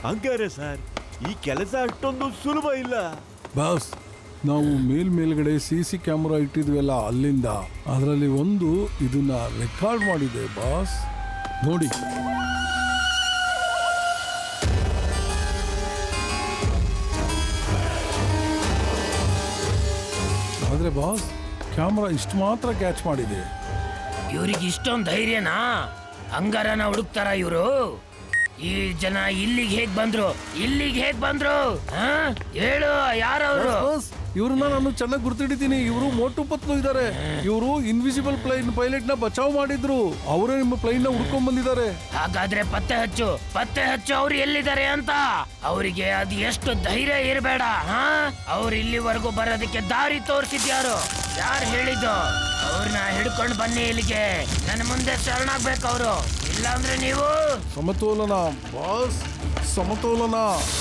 ಹಂಗಾರೆ ಸರ್ ಈ ಕೆಲಸ ಅಷ್ಟೊಂದು ಸುಲಭ ಇಲ್ಲ. ಬಾಸ್, ನಾವು ಮೇಲ್ಗಡೆ CC ಕ್ಯಾಮ್ರಾ ಇಟ್ಟಿದ್ವಲ್ಲ, ಅಲ್ಲಿಂದ ಅದರಲ್ಲಿ ಒಂದು ಇದನ್ನ ರೆಕಾರ್ಡ್ ಮಾಡಿದೆ ಬಾಸ್, ನೋಡಿ. ಆದ್ರೆ ಬಾಸ್, ಕ್ಯಾಮ್ರಾ ಇಷ್ಟು ಮಾತ್ರ ಕ್ಯಾಚ್ ಮಾಡಿದೆ. ಇವ್ರಿಗೆ ಇಷ್ಟೊಂದು ಧೈರ್ಯನಾ? ಹಂಗಾರನ ಹುಡುಕ್ತಾರ ಇವರು? ಈ ಜನ ಇಲ್ಲಿಗೆ ಹೇಗ್ ಬಂದ್ರು? ಹೇಳು, ಯಾರವರು? ಇವ್ರನ್ನ ನಾನು ಚೆನ್ನಾಗಿ ಗುರ್ತಿಡಿದ್ದೀನಿ. ಇವರು ಮೋಟು ಪತ್ಲು ಇದ್ದಾರೆ. ಇವರು ಇನ್ವಿಸಿಬಲ್ ಪ್ಲೈನ್ ಪೈಲಟ್ ನ ಬಚಾವ್ ಮಾಡಿದ್ರು. ಅವರೇ ನಿಮ್ಮ ಪ್ಲೈನ್ ನ ಹುಡ್ಕೊಂಡ್ ಬಂದಿದ್ದಾರೆ. ಹಾಗಾದ್ರೆ ಪತ್ತೆ ಹಚ್ಚು ಅವ್ರು ಎಲ್ಲಿದ್ದಾರೆ ಅಂತ. ಅವರಿಗೆ ಅದು ಎಷ್ಟು ಧೈರ್ಯ ಇರಬೇಡ. ಅವ್ರು ಇಲ್ಲಿವರೆಗೂ ಬರೋದಕ್ಕೆ ದಾರಿ ತೋರಿಸಿದ್ಯಾರು? ಯಾರು ಹೇಳಿದ್ದು? ಅವ್ರನ್ನ ಹಿಡ್ಕೊಂಡು ಬನ್ನಿ ಇಲ್ಲಿಗೆ. ನನ್ನ ಮುಂದೆ ಶರಣಾಗ್ಬೇಕು ಅವರು, ಇಲ್ಲಾಂದ್ರೆ ನೀವು. ಸಮತೋಲನ ಬಾಸ್, ಸಮತೋಲನ.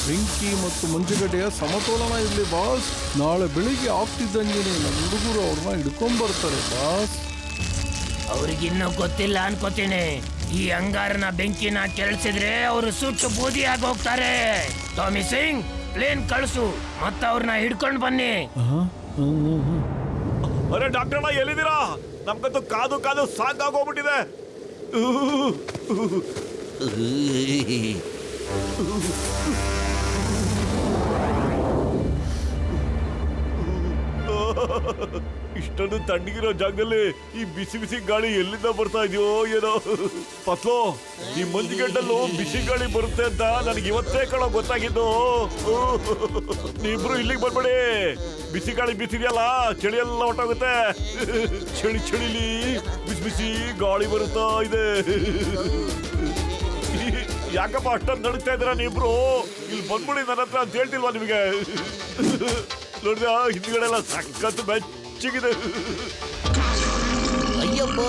ಬೆಂಕಿ ಮತ್ತು ಮಂಜುಗಡ್ಡೆಯ ಸಮತೋಲನ ಇರಲಿ ಬಾಸ್. ನಾಳೆ ಬೆಳಿಗ್ಗೆ ಆಗ್ತಿದ್ದಂಗೆ ನಮ್ಮ ಹುಡುಗರು ಅವ್ರನ್ನ ಹಿಡ್ಕೊಂಡ್ ಬರ್ತಾರೆ ಬಾಸ್. ಅವ್ರಿಗಿನ್ನೂ ಗೊತ್ತಿಲ್ಲ ಅನ್ಕೋತೀನಿ. ಈ ಅಂಗಾರನ ಬೆಂಕಿನ ಕೆಳಸಿದ್ರೆ ಅವರು ಸುಟ್ಟು ಬೂದಿ ಆಗಿ ಹೋಗ್ತಾರೆ. ಟಾಮಿ ಸಿಂಗ್, ಪ್ಲೇನ್ ಕಳಿಸು ಮತ್ತೆ ಅವ್ರನ್ನ ಹಿಡ್ಕೊಂಡು ಬನ್ನಿ. ಅರೆ ಡಾಕ್ಟರ್ ಅಣ್ಣ, ಎಲ್ಲಿದ್ದೀರಾ? ನಮ್ಗಂತೂ ಕಾದು ಸಾಕಾಗೋಗ್ಬಿಟ್ಟಿದೆ. ಇಷ್ಟೊಂದು ತಣ್ಣಗಿರೋ ಜಾಗದಲ್ಲಿ ಈ ಬಿಸಿ ಗಾಳಿ ಎಲ್ಲಿಂದ ಬರ್ತಾ ಇದೆಯೋ ಏನೋ. ಪತ್ಲು, ಈ ಮಂಜುಗಡ್ಡಲ್ಲೂ ಬಿಸಿ ಗಾಳಿ ಬರುತ್ತೆ ಅಂತ ನನಗೆ ಇವತ್ತೇ ಗೊತ್ತಾಗಿದ್ದು. ನೀವಿಬ್ರು ಇಲ್ಲಿಗೆ ಬರ್ಬೇಡಿ. ಬಿಸಿ ಗಾಳಿ ಬೀಸಿದೆಯಲ್ಲ, ಚಳಿ ಎಲ್ಲ ಹೊಟ್ಟೋಗುತ್ತೆ. ಚಳಿಲಿ ಬಿಸಿ ಗಾಳಿ ಬರುತ್ತಾ ಇದೆ. ಯಾಕಪ್ಪ ಅಷ್ಟೊಂದು ನಡುತ್ತಾ ಇದ್ದೀರಾ ನೀವಿಬ್ರು? ಇಲ್ಲಿ ಬಂದ್ಬಿಡಿ ನನ್ನ ಹತ್ರ ಅಂತ ಹೇಳ್ತಿಲ್ವಾ ನಿಮಗೆ? ನೋಡಿದ ಹಿಂದ್ಗಡೆ ಎಲ್ಲ ಸಖತ್ತು ಬೆಚ್ಚಗಿದೆ. ಅಯ್ಯಪ್ಪ,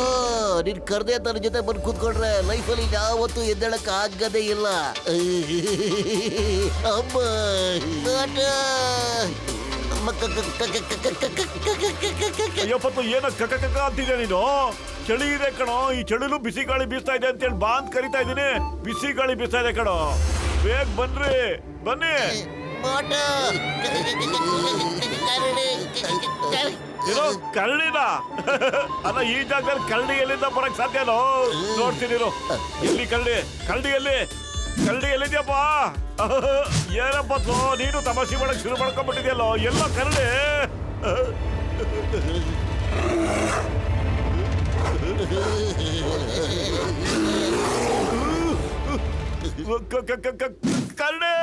ನೀನ್ ಕರ್ದೆ ಅಂತ ನನ್ನ ಜೊತೆ ಬಂದು ಕೂತ್ಕೊಂಡ್ರೆ ಲೈಫಲ್ಲಿ ಯಾವತ್ತೂ ಎದ್ದೇಳಕ್ ಆಗದೇ ಇಲ್ಲ. ಅಮ್ಮ ಅಯ್ಯಪ್ಪತ್ತು ಏನ ಕಕ್ಕ ಅಂತಿದ್ಯಾ ನೀನು? ಚಳಿ ಇದೆ ಕಣೋ. ಈ ಚಳಿಲು ಬಿಸಿ ಗಾಳಿ ಬೀಸ್ತಾ ಇದೆ ಅಂತೇಳಿ ಬಾ ಅಂತ ಕರಿತಾ ಇದ್ದೀನಿ. ಬಿಸಿ ಗಾಳಿ ಬೀಸ್ತಾ ಇದೆ ಕಣೋ. ಬೇಗ ಬನ್ನಿ. ಏನೋ ಕರಡಿನ? ಅಲ್ಲ, ಈ ಜಾಗದಲ್ಲಿ ಕರಡಿ ಎಲ್ಲಿಂದ ಬರಕ್ ಸಾಧ್ಯನೋ? ನೋಡ್ತೀನಿ. ಎಲ್ಲಿ ಕರಡಿ ಎಲ್ಲಿದ್ಯಪ್ಪ? ಏನಪ್ಪ ನೀನು ತಮಾಷೆ ಮಾಡಕ್ ಶುರು ಮಾಡ್ಕೊಂಡ್ಬಿಟ್ಟಿದ್ಯಲ್ಲೋ. ಎಲ್ಲ ಕರಡಿ? ಕರಡಿ!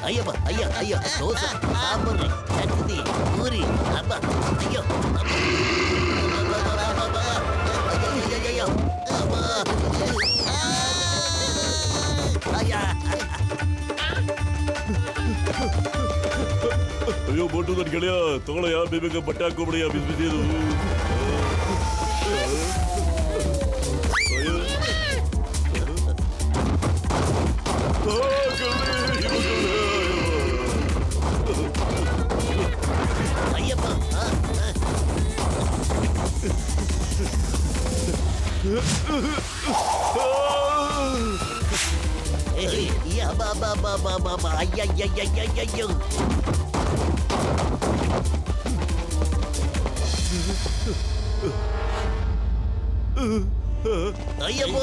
ಅಯ್ಯಪ್ಪ, ದೋಸೆ, ಸಾಂಬಾರು, ಚಟ್ನಿ, ಪೂರಿ, ಹಬ್ಬ. ಅಯ್ಯೋ, ಅಯ್ಯೋ ಬೋಟು, ನನ್ನ ಗೆಳೆಯ ತಗೊಳ್ಳಯ್ಯ, ಬೇಗ ಬಟ್ಟೆ ಹಾಕೋಬಿಡಿಯ, ಬಿಸಿ ಅಯ್ಯಯ್ಯಯ್ಯಯ್ಯಯ್ಯೋ. ಅಯ್ಯಪ್ಪ,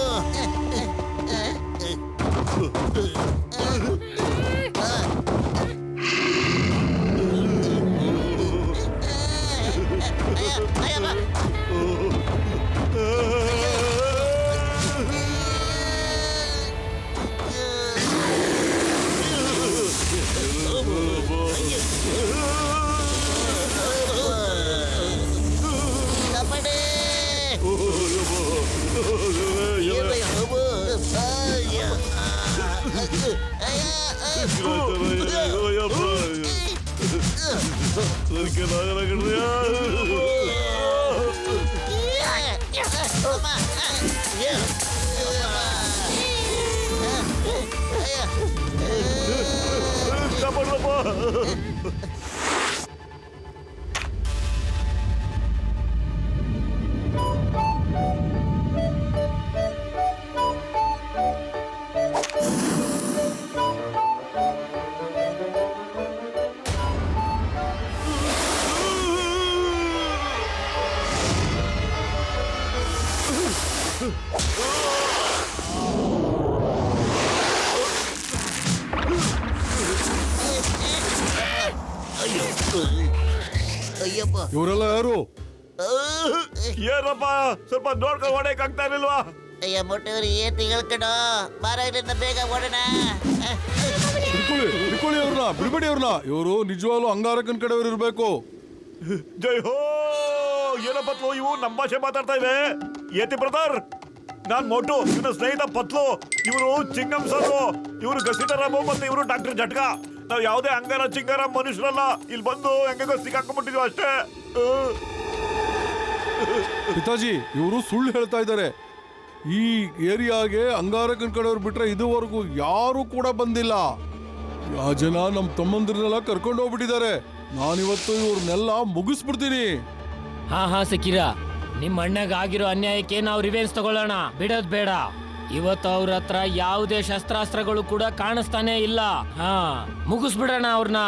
ಅಯ್ಯಪ್ಪ. ಇವರೆಲ್ಲ ಯಾರು? ಏನಪ್ಪ ಸ್ವಲ್ಪ ನೋಡ್ಕೊಂಡು ಹೊಡೆಯಕ್ ಆಗ್ತಾ ಇರಲಿಲ್ವಾ? ಅಯ್ಯ ಮೊಟ್ಟೆಯವರು ಏನ್ ತಿಳ್ಕಣ ಬಾರ ಇಲ್ಲಿಂದ ಬೇಗ ಓಡೋಣ. ಹಿಡ್ಕೊಳ್ಳಿ ಅವ್ರನ್ನ, ಬಿಡ್ಬೇಡಿ ಅವ್ರನ್ನ. ಇವರು ನಿಜವಾಗ್ಲೂ ಅಂಗಾರಕನ್ ಕಡೆಯವ್ರು ಇರ್ಬೇಕು. ಜೈ ಹೋ. ಏನಪ್ಪ ಪತ್ಲು, ಇವು ನಮ್ಮ ಭಾಷೆ ಮಾತಾಡ್ತಾ ಇವೆ. ಏತಿ ಬ್ರದರ್, ನಾನ್ ಮೋಟು, ಇವನ ಸ್ನೇಹಿತ ಪತ್ಲು. ಇವರು ಚಿಂಗಂ ಸರ್ರು, ಇವರು ಗಸಿಟರಾಮು, ಮತ್ತೆ ಇವರು ಡಾಕ್ಟರ್ ಜಟ್ಕ. ನಾವ್ ಯಾವುದೇ ಅಂಗಾರ ಚಿಂಗಾರ ಮನುಷ್ಯರಲ್ಲ. ಇಲ್ಲಿ ಬಂದು ಹೆಂಗೋ ಸಿಕ್ಕಾಕೊಂಡ್ಬಿಟ್ಟಿದ್ವಿ ಅಷ್ಟೇ. ಪಿತಾಜಿ, ಇವರು ಸುಳ್ಳು ಹೇಳ್ತಾ ಇದ್ದಾರೆ. ಈ ಏರಿಯಾಗೆ ಅಂಗಾರಕನ್ ಕಡೆಯವ್ರು ಬಿಟ್ರೆ ಇದುವರೆಗೂ ಯಾರು ಕೂಡ ಬಂದಿಲ್ಲ. ಆ ಜನ ನಮ್ಮ ತಮ್ಮಂದ್ರನ್ನೆಲ್ಲ ಕರ್ಕೊಂಡು ಹೋಗ್ಬಿಟ್ಟಿದ್ದಾರೆ. ನಾನಿವತ್ತು ಇವ್ರನ್ನೆಲ್ಲ ಮುಗಿಸ್ಬಿಡ್ತೀನಿ. ಹಾ ಸಕೀರಾ, ನಿಮ್ಮ ಅಣ್ಣಗ ಆಗಿರೋ ಅನ್ಯಾಯಕ್ಕೆ ನಾವು ರಿವೆನ್ಸ್ ತಗೊಳ್ಳೋಣ. ಬಿಡೋದ್ ಬೇಡ. ಇವತ್ತು ಅವ್ರ ಹತ್ರ ಯಾವುದೇ ಶಸ್ತ್ರಾಸ್ತ್ರಗಳು ಕೂಡ ಕಾಣಿಸ್ತಾನೆ ಇಲ್ಲ. ಹಾ, ಮುಗಿಸ್ಬಿಡೋಣ ಅವ್ರನ್ನ.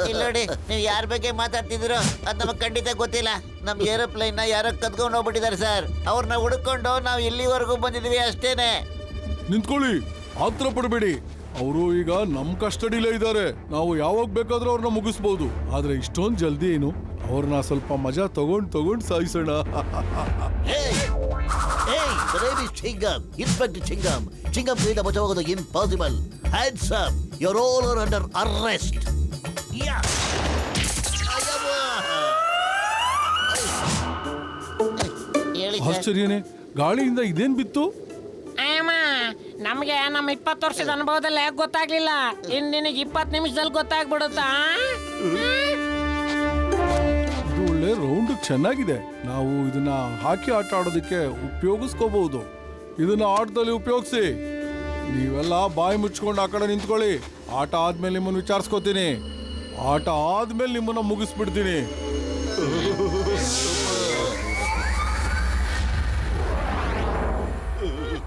ಇಲ್ಲಿ ನೋಡಿ, ನೀವು ಯಾರ ಬಗ್ಗೆ ಮಾತಾಡ್ತಿದ್ದೀರೋ ಅದು ನಮಗೆ ಖಂಡಿತ ಗೊತ್ತಿಲ್ಲ. ನಮ್ ಏರೋಪ್ಲೇನ್ ನ ಯಾರೋ ಕದ್ಕೊಂಡು ಹೋಗ್ಬಿಟ್ಟಿದ್ದಾರೆ ಸರ್. ಅವ್ರನ್ನ ಹುಡುಕೊಂಡು ನಾವು ಇಲ್ಲಿವರೆಗೂ ಬಂದಿದ್ವಿ ಅಷ್ಟೇನೆ. ನಿಂತ್ಕೊಳ್ಳಿ, ಆತ್ರ ಪಡಬೇಡಿ. ಅವರು ಈಗ ನಮ್ ಕಸ್ಟಡಿಲೇ ಇದ್ದಾರೆ. ನಾವು ಯಾವಾಗ ಬೇಕಾದ್ರೂ ಅವ್ರನ್ನ ಮುಗಿಸ್ಬೋದು. ಆದ್ರೆ ಇಷ್ಟೊಂದು ಜಲ್ದಿ ಏನು? ಅವ್ರನ್ನ ಸ್ವಲ್ಪ ಮಜಾ ತಗೊಂಡ್ ಸಾಯಿಸೋಣ. ಇನ್ಸ್ಪೆಕ್ಟರ್ ಚಿಂಗಂ, ಚಿಂಗಂ ಕೈಯಿಂದ ಬಚಾವಾಗೋದು impossible. Hands up, you are all under arrest. ಆಶ್ಚರ್ಯನೇ, ಗಾಳಿಯಿಂದ ಇದೇನ್ ಬಿತ್ತು? ನಮ್ಗೆ ನಮ್ಮ 20 ವರ್ಷದ ಅನುಭವದಲ್ಲಿ ಯಾಕೆ ಗೊತ್ತಾಗ್ಲಿಲ್ಲ? ಇನ್ ನಿನಗೆ 20 ನಿಮಿಷದಲ್ಲಿ ಗೊತ್ತಾಗ್ಬಿಡುತ್ತಾ? ಇದು ಒಳ್ಳೆ ರೌಂಡ್ ಚೆನ್ನಾಗಿದೆ. ನಾವು ಇದನ್ನ ಹಾಕಿ ಆಟ ಆಡೋದಕ್ಕೆ ಉಪಯೋಗಿಸ್ಕೋಬಹುದು. ಇದನ್ನ ಆಟದಲ್ಲಿ ಉಪಯೋಗಿಸಿ. ನೀವೆಲ್ಲ ಬಾಯಿ ಮುಚ್ಕೊಂಡು ಆ ಕಡೆ ನಿಂತ್ಕೊಳ್ಳಿ. ಆಟ ಆದ್ಮೇಲೆ ನಿಮ್ಮನ್ನು ವಿಚಾರಿಸ್ಕೋತೀನಿ. ಆಟ ಆದ್ಮೇಲೆ ನಿಮ್ಮನ್ನ ಮುಗಿಸ್ಬಿಡ್ತೀನಿ.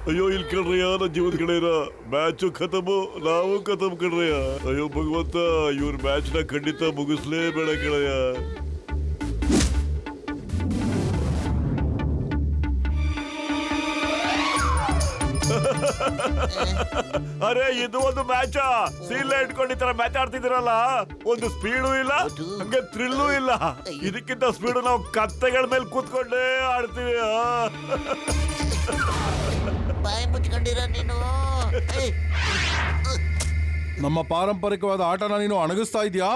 ಅಯ್ಯೋ, ಇಲ್ಲಿ ಕಣ್ರಯ್ಯ, ನನ್ನ ಜೀವದ ಕಡೆ ಇರೋ ಮ್ಯಾಚು ಖತಮು, ನಾವು ಖತಮ್ ಕಣ್ರಯ್ಯ. ಅಯ್ಯೋ ಭಗವಂತ, ಇವ್ರ ಮ್ಯಾಚ್ ನ ಖಂಡಿತ ಮುಗಿಸ್ಲೇಬೇಡ ಕಣಯ್ಯ. ಅರೆ, ಇದು ಒಂದು ಮ್ಯಾಚ? ಸೀಲ್ ಇಟ್ಕೊಂಡು ಈ ತರ ಮ್ಯಾಚ್ ಆಡ್ತಿದ್ದೀರಲ್ಲ, ಒಂದು ಸ್ಪೀಡು ಇಲ್ಲ, ಹಂಗೆ ಥ್ರಿಲ್ಲೂ ಇಲ್ಲ. ಇದಕ್ಕಿಂತ ಸ್ಪೀಡು ನಾವು ಕತ್ತೆಗಳ ಮೇಲೆ ಕೂತ್ಕೊಂಡೇ ಆಡ್ತೀವಿ. ಬಾಯಿ ಮುಚ್ಕೊಂಡಿರ ನೀನು. ನಮ್ಮ ಪಾರಂಪರಿಕವಾದ ಆಟನ ನೀನು ಅಣಗಿಸ್ತಾ ಇದೀಯಾ?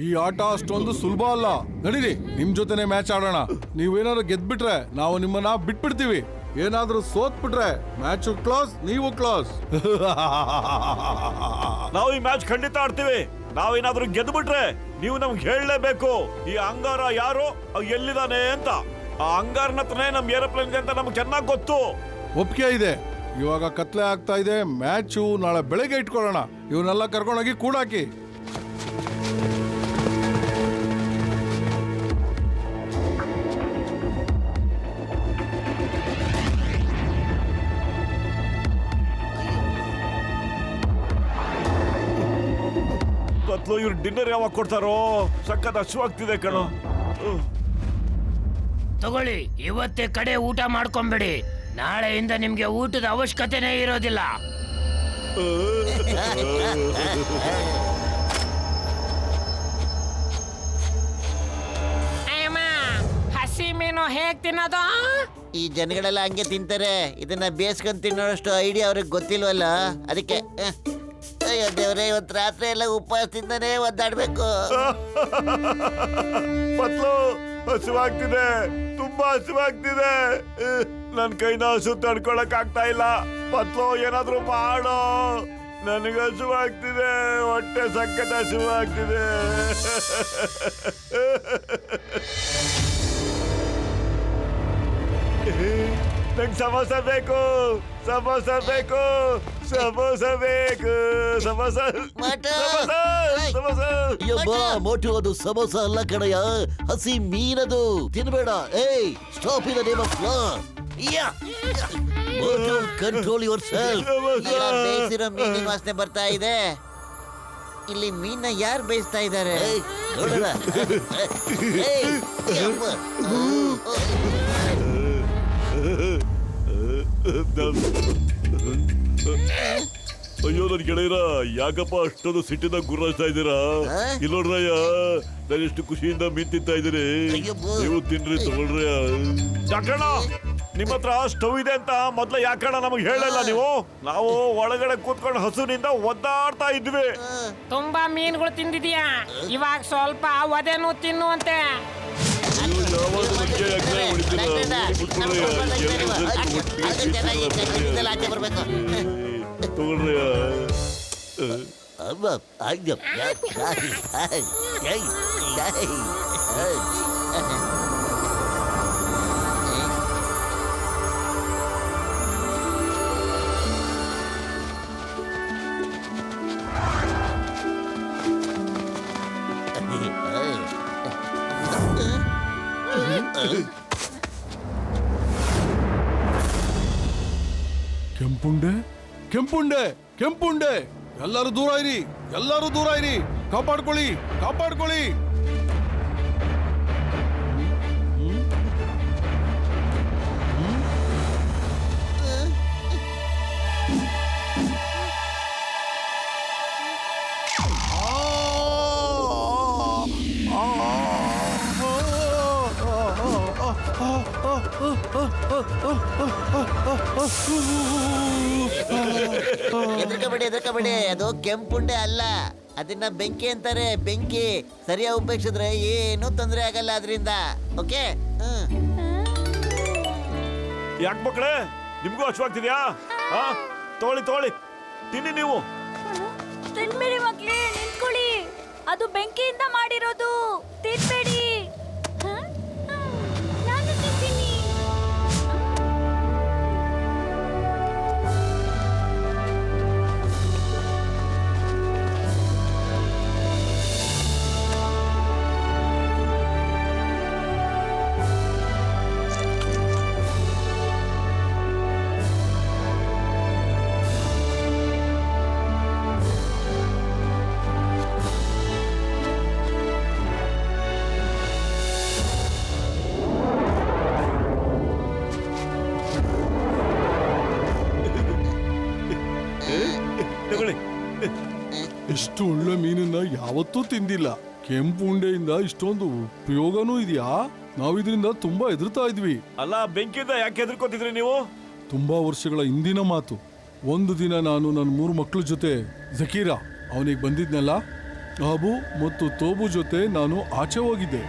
ಈ ಆಟ ಅಷ್ಟೊಂದು ಸುಲಭ ಅಲ್ಲ. ನಡೀರಿ, ನಿಮ್ ಜೊತೆನೆ ಮ್ಯಾಚ್ ಆಡೋಣ. ನೀವೇನಾದ್ರು ಗೆದ್ಬಿಟ್ರೆ ನಾವು ನಿಮ್ಮನ್ನ ಬಿಟ್ಬಿಡ್ತೀವಿ. ಏನಾದ್ರೂ ಸೋತ್ ಬಿಟ್ರೆ ಮ್ಯಾಚ್ ಕ್ಲೋಸ್, ನೀವು ಕ್ಲೋಸ್. ನಾವು ಈ ಮ್ಯಾಚ್ ಖಂಡಿತ ಆಡ್ತೀವಿ. ನಾವೇನಾದ್ರೂ ಗೆದ್ಬಿಟ್ರೆ ನೀವು ನಮ್ಗೆ ಹೇಳಲೇಬೇಕು ಈ ಅಂಗಾರ ಯಾರು, ಎಲ್ಲಿದ್ದಾನೆ ಅಂತ. ಆ ಅಂಗಾರನ ಹತ್ರನೇ ನಮ್ ಏರೋಪ್ಲೇನ್ಗೆ ಅಂತ ನಮ್ಗೆ ಚೆನ್ನಾಗಿ ಗೊತ್ತು. ಒಪ್ಪಿಗೆ ಇದೆ. ಇವಾಗ ಕತ್ಲೆ ಆಗ್ತಾ ಇದೆ. ಮ್ಯಾಚು ನಾಳೆ ಬೆಳಗ್ಗೆ ಇಟ್ಕೊಳ್ಳೋಣ. ಇವನ್ನೆಲ್ಲ ಕರ್ಕೊಂಡೋಗಿ ಕೂಡಾಕಿ. ಪತ್ಲು, ಇವ್ರು ಡಿನ್ನರ್ ಯಾವಾಗ ಕೊಡ್ತಾರೋ? ಸಖತ್ ಹಸುವಾಗ್ತಿದೆ ಕಣೋ. ತಗೊಳ್ಳಿ, ಇವತ್ತೇ ಕಡೆ ಊಟ ಮಾಡ್ಕೊಂಬಿಡಿ. ನಾಳೆಯಿಂದ ನಿಮ್ಗೆ ಊಟದ ಅವಶ್ಯಕತೆನೇ ಇರೋದಿಲ್ಲ. ಹಸಿ ಮೀನು ಹೇಗ್ ತಿನ್ನೋದು? ಈ ಜನಗಳೆಲ್ಲ ಹಂಗೆ ತಿಂತಾರೆ. ಇದನ್ನ ಬೇಸ್ಕೊಂಡ್ ತಿನ್ನೋಷ್ಟು ಐಡಿಯಾ ಅವ್ರಿಗೆ ಗೊತ್ತಿಲ್ವಲ್ಲ, ಅದಕ್ಕೆ. ಅಯ್ಯೋ ದೇವ್ರೆ, ಇವತ್ತು ರಾತ್ರಿ ಎಲ್ಲ ಉಪವಾಸದಿಂದನೇ ಒದ್ದಾಡ್ಬೇಕು. ಪತ್ಲು, ಹಸುವಾಗ್ತಿದೆ, ತುಂಬಾ ಹಸುವಾಗ್ತಿದೆ. ನನ್ ಕೈನ ಹಸು ತಡ್ಕೊಳಕ್ ಆಗ್ತಾ ಇಲ್ಲ. ಪತ್ಲು, ಏನಾದ್ರೂ ಮಾಡೋ. ನನಗೆ ಹಸುವಾಗ್ತಿದೆ, ಹೊಟ್ಟೆ ಸಖತ್ ಹಸುವಾಗ್ತಿದೆ. ನಂಗೆ ಸಮೋಸ ಬೇಕು, ಸಮೋಸ ಬೇಕು, ಸಮೋಸ ಬೇಕು, ಸಮೋಸ ಮೋಟು. ಸಮೋಸ ಏಯ್. ಸಮೋಸ. ಯಬ್ಬ ಮೋಟು, ಅದು ಸಮೋಸ ಅಲ್ಲ ಕಣಯ್ಯ, ಹಸಿ ಮೀನದು ತಿನ್ಬೇಡ. ಏಯ್ stop in the name of law. Motu, control yourself. ಎಲ್ಲ ಬೇಯಿಸಿರೋ ಮೀನಿನ ವಾಸನೆ ಬರ್ತಾ ಇದೆ. ಇಲ್ಲಿ ಮೀನ ಯಾರು ಬೇಯಿಸ್ತಾ ಇದ್ದಾರೆ? ನೋಡೋಣ. ಏಯ್, ಯಪ್ಪ. ಅಯ್ಯೋ ನನ್ ಗೆಳೆಯರ, ಯಾಕಪ್ಪ ಅಷ್ಟೊಂದು ಸಿಟ್ಟಿನ ಗುರಾಯಿಸ್ತಾ ಇದ್ದೀರಾ? ಆ? ಇಲ್ಲಿ ನೋಡ್ರಯ್ಯ, ನಾನು ಎಷ್ಟು ಖುಷಿಯಿಂದ ಮೀನ್ ತಿಂತಾ ಇದ್ದೀನಿ. ಅಯ್ಯಬ್ಬೋ. ನೀವು ತಿನ್ರಿ, ತಗೊಳ್ರಯ್ಯ. ಯಾಕಣ್ಣ ನಿಮ್ಮ ಹತ್ರ ಸ್ಟವ್ ಇದೆ ಅಂತ ಮೊದ್ಲು ಯಾಕಣ್ಣ ನಮಗೆ ಹೇಳಿಲ್ಲ ನೀವು? ನಾವು ಒಳಗಡೆ ಕೂತ್ಕೊಂಡು ಹಸುವಿನಿಂದ ಒದ್ದಾಡ್ತಾ ಇದ್ವಿ. ತುಂಬಾ ಮೀನುಗಳು ತಿಂದಿದ್ಯಾ, ಇವಾಗ ಸ್ವಲ್ಪ ಒದೆನೂ ತಿನ್ನುವಂತೆ. ಯಾವಾಗ ನಮ್ಗೆ ಯಾಕೆ ಹೊಡಿತೀರಾ? ಬಿಟ್ಬಿಡ್ರಯ್ಯ. ಅದು ಚೆನ್ನಾಗಿ ಕಣ್ಣಿಂದೆಲ್ಲ ಆಚೆ ಬರ್ಬೇಕು. ತಗೊಳ್ರಯ್ಯ. ಅಬ್ಬ ಆಯ್ತು. ಕೆಂಪುಂಡೆ ಕೆಂಪುಂಡೆ ಕೆಂಪುಂಡೆ, ಎಲ್ಲರೂ ದೂರ ಇರಿ, ಎಲ್ಲರೂ ದೂರ ಇರಿ. ಕಾಪಾಡ್ಕೊಳ್ಳಿ, ಕಾಪಾಡ್ಕೊಳ್ಳಿ. ಎದ್ರಕಬೇಡಿ, ಅದು ಕೆಂಪುಂಡೆ ಅಲ್ಲ, ಅದನ್ನ ಬೆಂಕಿ ಅಂತಾರೆ. ಬೆಂಕಿ ಸರಿಯಾಗಿ ಉಪಯೋಗಿಸಿದ್ರೆ ಏನು ತೊಂದರೆ ಆಗಲ್ಲ ಅದರಿಂದ. ಓಕೆ. ಯಾಕೆ ಮಕ್ಕಳೇ, ನಿಮ್ಗೂ ಹಶ್ವಾಗ್ತಿದ್ಯಾ? ತಗೊಳ್ಳಿ ತಿನ್ನಿ ನೀವು. ತಿನ್ಬೇಡಿ ಮಕ್ಳೇ, ನಿಂತ್ಕೊಳ್ಳಿ. ಅದು ಬೆಂಕಿಯಿಂದ ಮಾಡಿರೋದು, ತಿನ್ಬೇಡಿ. ನಾನು ತಿಂತೀನಿ. ತಗೊಳ್ಳಿ. ಇಷ್ಟು ಒಳ್ಳೆ ಮೀನನ್ನ ಯಾವತ್ತೂ ತಿಂದಿಲ್ಲ. ಕೆಂಪು ಉಂಡೆಯಿಂದ ಇಷ್ಟೊಂದು ಉಪಯೋಗನೂ ಇದೆಯಾ? ನಾವಿದ್ರಿಂದ ತುಂಬಾ ಹೆದರ್ತಾ ಇದ್ವಿ. ಅಲ್ಲ, ಬೆಂಕಿಯಿಂದ ಯಾಕೆ ಹೆದರ್ಕೋತಿದ್ರಿ ನೀವು? ತುಂಬಾ ವರ್ಷಗಳ ಹಿಂದಿನ ಮಾತು. ಒಂದು ದಿನ ನಾನು ನನ್ನ 3 ಮಕ್ಕಳ ಜೊತೆ ಜಕೀರಾ ಅವನಿಗೆ ಬಂದಿದ್ನಲ್ಲ, ಅಬು ಮತ್ತು ತೋಬು ಜೊತೆ ನಾನು ಆಚೆ ಹೋಗಿದ್ದೆ.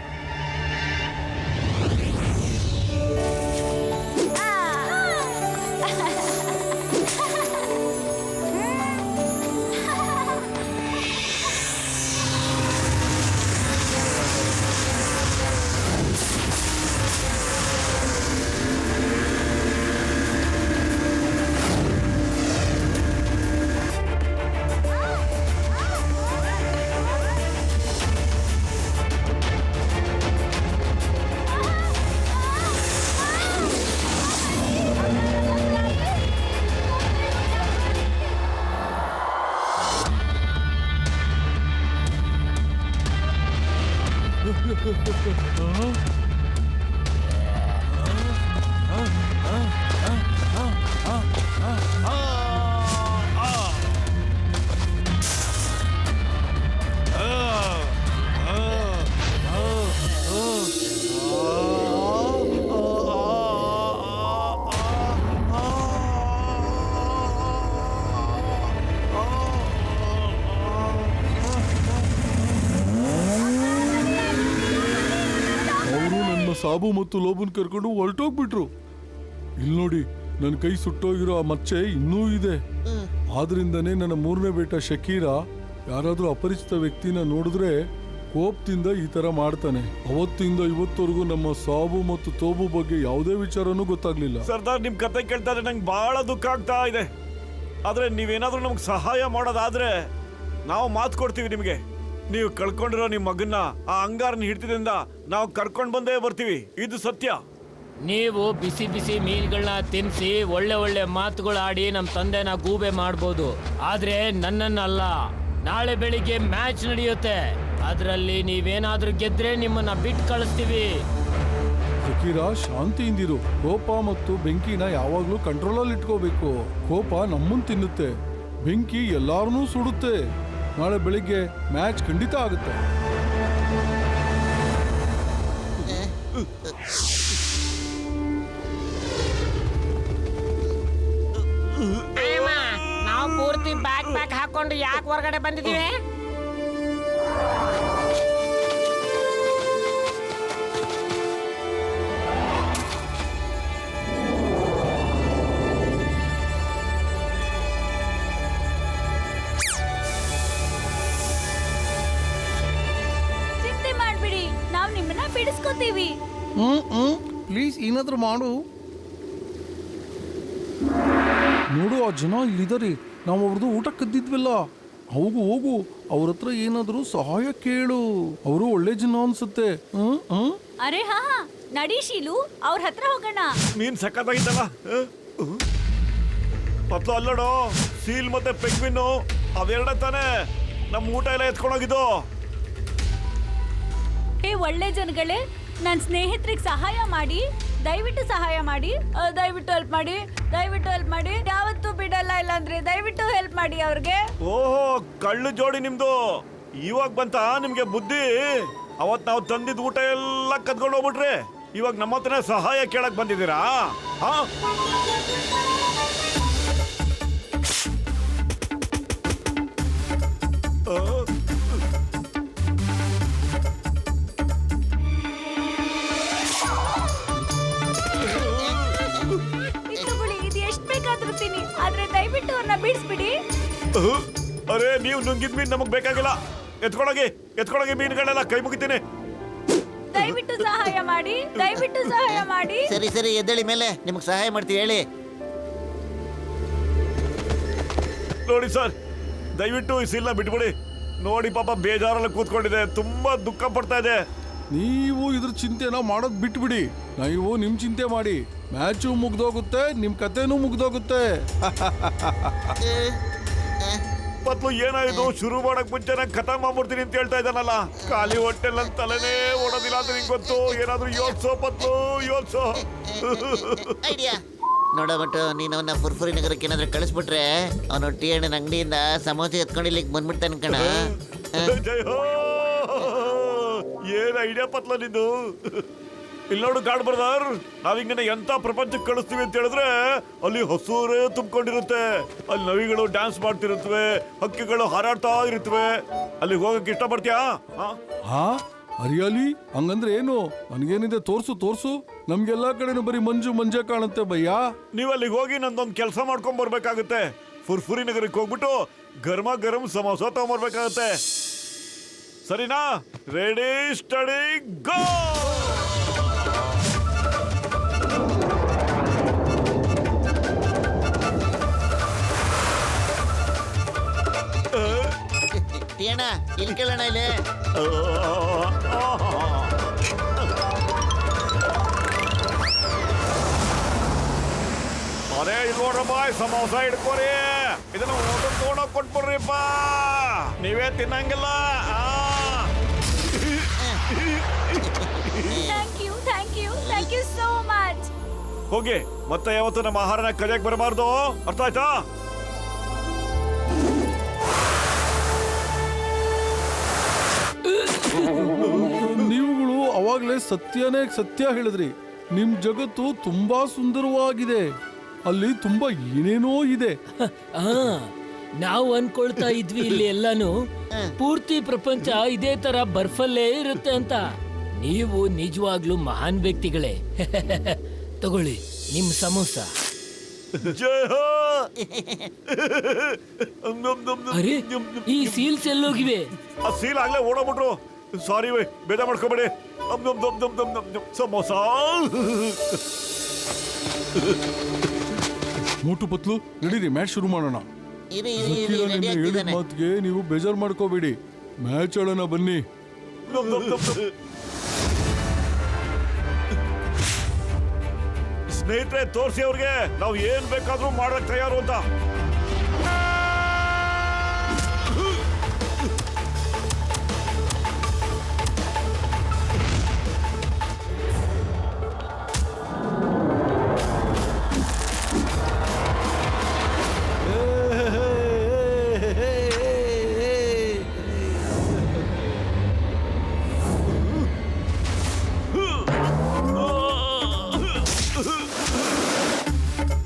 ಸಾಬು ಮತ್ತು ಲೋಬನ್ ಕರ್ಕೊಂಡು ಹೊರಟೋಗ್ಬಿಟ್ರು. ಇಲ್ಲಿ ನೋಡಿ, ನನ್ನ ಕೈ ಸುಟ್ಟೋಗಿರೋ ಆ ಮಚ್ಚೆ ಇನ್ನೂ ಇದೆ. ಆದ್ರಿಂದನೇ ನನ್ನ 3ನೇ ಬೇಟ ಶಕೀರಾ ಯಾರಾದ್ರೂ ಅಪರಿಚಿತ ವ್ಯಕ್ತಿನ ನೋಡಿದ್ರೆ ಕೋಪದಿಂದ ಈ ತರ ಮಾಡ್ತಾನೆ. ಅವತ್ತಿಂದ ಇವತ್ತವರೆಗೂ ನಮ್ಮ ಸಾಬು ಮತ್ತು ತೋಬು ಬಗ್ಗೆ ಯಾವುದೇ ವಿಚಾರನೂ ಗೊತ್ತಾಗ್ಲಿಲ್ಲ. ಸರ್ದಾರ್, ನಿಮ್ ಕತೆ ಕೇಳ್ತಾ ಇದ್ರೆ ನಂಗೆ ಬಹಳ ದುಃಖ ಆಗ್ತಾ ಇದೆ. ಆದ್ರೆ ನೀವೇನಾದ್ರೂ ನಮ್ಗೆ ಸಹಾಯ ಮಾಡೋದಾದ್ರೆ ನಾವು ಮಾತು ಕೊಡ್ತೀವಿ ನಿಮಗೆ. ನೀವು ಕಳ್ಕೊಂಡಿರೋ ನಿಮ್ಮ ಮಗನ್ನ ಆ ಅಂಗಾರನ ಹಿಡ್ತಿದಿಂದ ನಾವು ಕರ್ಕೊಂಡು ಬಂದೇ ಬರ್ತೀವಿ. ಇದು ಸತ್ಯ. ನೀವು ಬಿಸಿ ಬಿಸಿ ಮೀನುಗಳನ್ನ ತಿನ್ಸಿ ಒಳ್ಳೆ ಒಳ್ಳೆ ಮಾತುಗಳು ಆಡಿ ನಮ್ಮ ತಂದೆನ ಗೂಬೆ ಮಾಡ್ಬೋದು, ಆದ್ರೆ ನನ್ನನ್ನಲ್ಲ. ನಾಳೆ ಬೆಳಿಗ್ಗೆ ಮ್ಯಾಚ್ ನಡೆಯುತ್ತೆ, ಅದರಲ್ಲಿ ನೀವೇನಾದ್ರೂ ಗೆದ್ರೆ ನಿಮ್ಮನ್ನ ಬಿಟ್ಟು ಕಳಿಸ್ತೀವಿ. ಜಕೀರ, ಶಾಂತಿಯಿಂದಿರು. ಕೋಪ ಮತ್ತು ಬೆಂಕಿನ ಯಾವಾಗ್ಲೂ ಕಂಟ್ರೋಲಲ್ಲಿ ಇಟ್ಕೋಬೇಕು. ಕೋಪ ನಮ್ಮನ್ನು ತಿನ್ನುತ್ತೆ, ಬೆಂಕಿ ಎಲ್ಲಾರನ್ನೂ ಸುಡುತ್ತೆ. ನಾಳೆ ಬೆಳಿಗ್ಗೆ ಮ್ಯಾಚ್ ಖಂಡಿತ ಆಗುತ್ತೆ. ನಾವು ಪೂರ್ತಿ ಬ್ಯಾಗ್ ಹಾಕೊಂಡು ಯಾಕೆ ಹೊರಗಡೆ ಬಂದಿದ್ದೀವಿ? ಚಿಂತೆ ಮಾಡ್ಬಿಡಿ, ನಾವ್ ನಿಮ್ಮನ್ನ ಬಿಡಿಸ್ಕೋತೀವಿ. ಪ್ಲೀಸ್ ಏನಾದ್ರೂ ಮಾಡು. ನೋಡು, ಆ ಜನ ಇಲ್ಲಿದ್ದಾರೆ. ನಾವು ಅವ್ರದ್ದು ಊಟ ಕದ್ದಿದ್ವಲ್ಲ, ಹೋಗು ಹೋಗು, ಅವ್ರ ಹತ್ರ ಏನಾದ್ರೂ ಸಹಾಯ ಕೇಳು. ಅವರು ಒಳ್ಳೆ ಜನ ಅನ್ಸುತ್ತೆ. ಅರೆ ಹಾ, ನಡಿ ಶೀಲು, ಅವ್ರ ಹತ್ರ ಹೋಗೋಣ. ನೀನ್ ಸಕ್ಕತ್ತಾಗಿತ್ತಲ್ಲ. ಪತ್ಲು ಅಲ್ಲೋಡು, ಸೀಲ್ ಮತ್ತೆ ಪೆಂಗ್ವಿನ್ನು ಅವೆರಡ ತಾನೇ ನಮ್ಮ ಊಟ ಎಲ್ಲ ಎತ್ಕೊಂಡೋಗಿದ್ದು. ಏ ಒಳ್ಳೆ ಜನಗಳೇ, ನನ್ನ ಸ್ನೇಹಿತರಿಗೆ ಸಹಾಯ ಮಾಡಿ, ದಯವಿಟ್ಟು ಸಹಾಯ ಮಾಡಿ. ದಯವಿಟ್ಟು ಹೆಲ್ಪ್ ಮಾಡಿ, ದಯವಿಟ್ಟು ಹೆಲ್ಪ್ ಮಾಡಿ. ಯಾವತ್ತೂ ಬಿಡಲ್ಲ, ಇಲ್ಲಾಂದ್ರೆ ದಯವಿಟ್ಟು ಹೆಲ್ಪ್ ಮಾಡಿ ಅವ್ರಿಗೆ. ಓಹೋ, ಕಳ್ಳು ಜೋಡಿ ನಿಮ್ದು. ಇವಾಗ ಬಂತ ನಿಮ್ಗೆ ಬುದ್ಧಿ? ಅವತ್ ನಾವು ತಂದಿದ್ ಊಟ ಎಲ್ಲ ಕದ್ಕೊಂಡು ಹೋಗ್ಬಿಟ್ರಿ. ಇವಾಗ ನಮ್ಮ ಹತ್ರನೇ ಸಹಾಯ ಕೇಳಕ್ ಬಂದಿದ್ದೀರಾ? ಹಾ, ಇದು ಎಷ್ಟು ಬೇಕಾದ್ರೂ ತಿನ್ನಿ, ಆದ್ರೆ ದಯವಿಟ್ಟು ಅವ್ರನ್ನ ಬಿಡಿಸ್ಬಿಡಿ. ಅರೆ, ನೀವು ನುಂಗಿದ್ ಮೀನ್ ನಮಗ್ ಬೇಕಾಗಿಲ್ಲ. ಎತ್ಕೊಳಗಿ ಮೀನುಗಳೆಲ್ಲ ಕೈ ಮುಗಿತೀನಿ. ದಯವಿಟ್ಟು ಸಹಾಯ ಮಾಡಿ, ದಯವಿಟ್ಟು ಸಹಾಯ ಮಾಡಿ. ಸರಿ ಸರಿ, ಎದ್ದೇಳಿ ಮೇಲೆ, ನಿಮ್ಗೆ ಸಹಾಯ ಮಾಡ್ತೀವಿ, ಹೇಳಿ. ನೋಡಿ ಸರ್, ದಯವಿಟ್ಟು ಈ ಸೀಲ್ನ ಬಿಟ್ಬಿಡಿ. ನೋಡಿ ಪಾಪ ಬೇಜಾರಲ್ಲಿ ಕೂತ್ಕೊಂಡಿದೆ, ತುಂಬಾ ದುಃಖ ಪಡ್ತಾ ಇದೆ. ನೀವು ಇದ್ರ ಚಿಂತೆನ ಮಾಡೋದ್ ಬಿಟ್ಬಿಡಿ. ನೀವು ನಿಮ್ ಚಿಂತೆ ಮಾಡಿ. ಮ್ಯಾಚು ಮುಗ್ದೋಗುತ್ತೆ, ನಿಮ್ ಕತೆನೂ ಮುಗ್ದೋಗುತ್ತೆ. ಪತ್ಲು ಏನಾಯ್ತು? ಶುರು ಮಾಡಕ್ ಮುಂಚೆನೆ ಕಥಾ ಮಾಡ್ಬಿಡ್ತೀನಿ ಅಂತ ಹೇಳ್ತಾ ಇದ್ದಾನಲ್ಲ. ಖಾಲಿ ಹೊಟ್ಟೆ ನನ್ ತಲೆನೇ ಓಡೋದಿಲ್ಲ ಅಂತ ನಿಂಗೆ ಗೊತ್ತು. ಏನಾದ್ರೂ ಯೋಲ್ಸೋ ಪತ್ಲು, ಯೋಲ್ಸೋ. ಐಡಿಯಾ ನೋಡಬಿಟ್ಟು ನೀನು ಅವನ್ನ ಫುರ್ಫುರಿ ನಗರಕ್ಕೆ ಏನಾದ್ರೂ ಕಳಿಸ್ಬಿಟ್ರೆ ಅವನು ಟೀ ಹಣ್ಣಿನ ಅಂಗಡಿಯಿಂದ ಸಮೋಸೆ ಎತ್ಕೊಂಡು ಇಲ್ಲಿಗೆ ಬಂದ್ಬಿಡ್ತಾನೆ ಕಣ. ಜೈ ಹೋ! ಏನ್ ಐಡಿಯಾ ಪತ್ಲ ನಿಂದು. ಇಲ್ಲಿ ನೋಡು ಗಾಡ್ ಬ್ರದರ್, ನಾವಿಂಗನೆ ಎಂತ ಪ್ರಪಂಚಕ್ಕೆ ಕಳಿಸ್ತೀವಿ ಅಂತ ಹೇಳಿದ್ರೆ ಅಲ್ಲಿ ಹಸೂರೇ ತುಂಬಿಕೊಂಡಿರುತ್ತೆ. ಅಲ್ಲಿ ನವಿಗಳು ಡ್ಯಾನ್ಸ್ ಮಾಡ್ತಿರುತ್ತವೆ, ಹಕ್ಕಿಗಳು ಹಾರಾಡ್ತಾ ಇರುತ್ತವೆ. ಅಲ್ಲಿ ಹೋಗಕ್ಕೆ ಇಷ್ಟಪಡ್ತೀಯಾ? ಹಾ, ಹರಿಯಾಲಿ ಹಂಗಂದ್ರೆ ಏನು? ನನ್ಗೇನಿದೆ ತೋರ್ಸು ತೋರ್ಸು. ನಮ್ಗೆಲ್ಲಾ ಕಡೆನೂ ಬರೀ ಮಂಜು ಮಂಜೆ ಕಾಣುತ್ತೆ ಭಯ್ಯ. ನೀವು ಅಲ್ಲಿಗೆ ಹೋಗಿ ನಂದೊಂದು ಕೆಲಸ ಮಾಡ್ಕೊಂಡ್ ಬರ್ಬೇಕಾಗುತ್ತೆ. ಫುರ್ಫುರಿ ನಗರಕ್ಕೆ ಹೋಗ್ಬಿಟ್ಟು ಗರ್ಮ ಗರಂ ಸಮೋಸ ತಗೊಂಡ್ಬರ್ಬೇಕಾಗತ್ತೆ. ಸರಿನಾ? ರೆಡಿ, ಸ್ಟಡಿ, ಗೋ! ಟೀ ಅಣ್ಣ ಇಲ್ಲಿ ಕೇಳೋಣ ಇಲ್ಲಿ. ಅದೇ ಇಲ್ಲಿ ನೋಡ್ರಪ್ಪ, ಸಮೋಸ ಹಿಡ್ಕೋರಿ. ಇದನ್ನ ತಗೊಂಡೋಗಿ ಕೊಟ್ಬಿಡ್ರಿಪ್ಪ, ನೀವೇ ತಿನ್ನಂಗಿಲ್ಲ. Thank you, thank you, thank you so much. ಹೋಗಿ, ಮತ್ತೆ ಯಾವತ್ತು ನಮ್ಮ ಆಹಾರನ ಕಲಿಯಕ್ ಬರಬಾರ್ದು, ಅರ್ಥ ಆಯ್ತಾ? ನೀವುಗಳು ಅವಾಗ್ಲೇ ಸತ್ಯನೇ ಸತ್ಯ ಹೇಳಿದ್ರಿ. ನಿಮ್ ಜಗತ್ತು ತುಂಬಾ ಸುಂದರವಾಗಿದೆ. ಅಲ್ಲಿ ತುಂಬಾ ಏನೇನೋ ಇದೆ. ನಾವು ಅನ್ಕೊಳ್ತಾ ಇದ್ವಿ ಇಲ್ಲಿ ಎಲ್ಲಾನು ಪೂರ್ತಿ ಪ್ರಪಂಚ ಇದೇ ತರ ಬರ್ಫಲ್ಲೇ ಇರುತ್ತೆ ಅಂತ. ನೀವು ನಿಜವಾಗ್ಲೂ ಮಹಾನ್ ವ್ಯಕ್ತಿಗಳೇ. ತಗೊಳ್ಳಿ ನಿಮ್ ಸಮೋಸ. ಜೈ ಹೋ! ಅರೆ, ಈ ಸೀಲ್ಸ್ ಎಲ್ಲೋಗಿವೆ? ಆ ಸೀಲ್ ಆಗ್ಲೇ ಓಡೋಗ್ಬಿಟ್ರು. ಸಾರಿ ವೈ, ಬೇಜಾರ್ ಮಾಡ್ಕೋಬೇಡಿ. ಸಮೋಸ. ಮೋಟು ಪತ್ಲು ನಡೀರಿ ಮ್ಯಾಚ್ ಶುರು ಮಾಡೋಣ. ಇರಿ ಜಕೀರ ರೆಡಿ ನಿನ್ನೆ ಹೇಳಿದ ಆಗ್ತಿದ್ದಾನೆ. ಮಾತಿಗೆ ನೀವು ಬೇಜಾರು ಮಾಡ್ಕೋಬೇಡಿ. ಮ್ಯಾಚ್ ಆಡೋಣ ಬನ್ನಿ. ಸ್ನೇಹಿತರೆ, ತೋರಿಸಿ ಅವ್ರಿಗೆ ನಾವು ಏನ್ ಬೇಕಾದ್ರೂ ಮಾಡಕ್ ತಯಾರು ಅಂತ.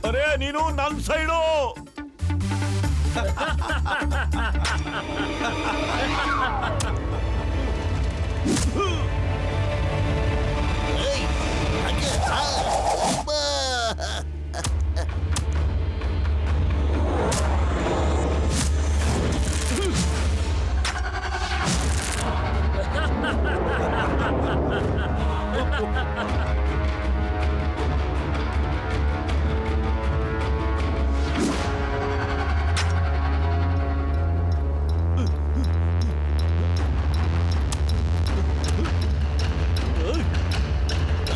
ಅರೇ ನೀನು ನನ್ ಸೈಡು. ಏಯ್, ಹಂಗೆ, ಅಬ್ಬಾ.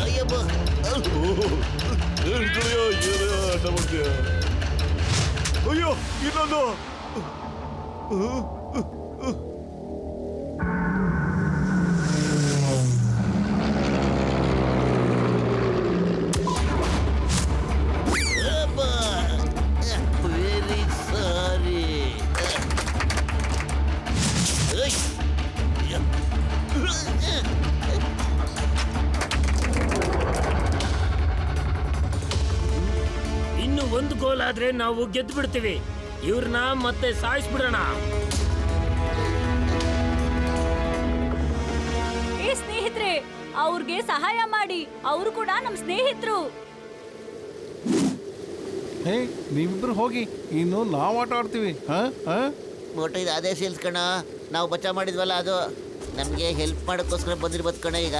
ಅಯ್ಯಬ್ಬ. ಅಯ್ಯೋ, ಇನ್ನೊಂದು. ಅಬ್ಬಾ. Very sorry. ಏಯ್. ಇನ್ನು ಒಂದು ಗೋಲ್ ಆದ್ರೆ ನಾವು ಗೆದ್ದು ಬಿಡ್ತೀವಿ. ಇವ್ರನ್ನ ಮತ್ತೆ ಸಾಯಿಸ್ಬಿಡೋಣ. ಏ ಸ್ನೇಹಿತರೆ, ಅವ್ರಿಗೆ ಸಹಾಯ ಮಾಡಿ. ಅವರು ಕೂಡ ನಮ್ ಸ್ನೇಹಿತರು. ಹೇ ನೀವಿಬ್ರು ಹೋಗಿ, ಇನ್ನು ನಾವು ಆಟ ಆಡ್ತೀವಿ. ಮೋಟು ಇದು ಅದೇ ಸೇಲ್ಸ್ ಕಣ, ನಾವು ಬಚಾವ್ ಮಾಡಿದ್ವಲ್ಲ ಅದು. ನಮಗೆ ಹೆಲ್ಪ್ ಮಾಡೋಕ್ಕೋಸ್ಕರ ಬಂದಿರ್ಬೋದು ಕಣ ಈಗ.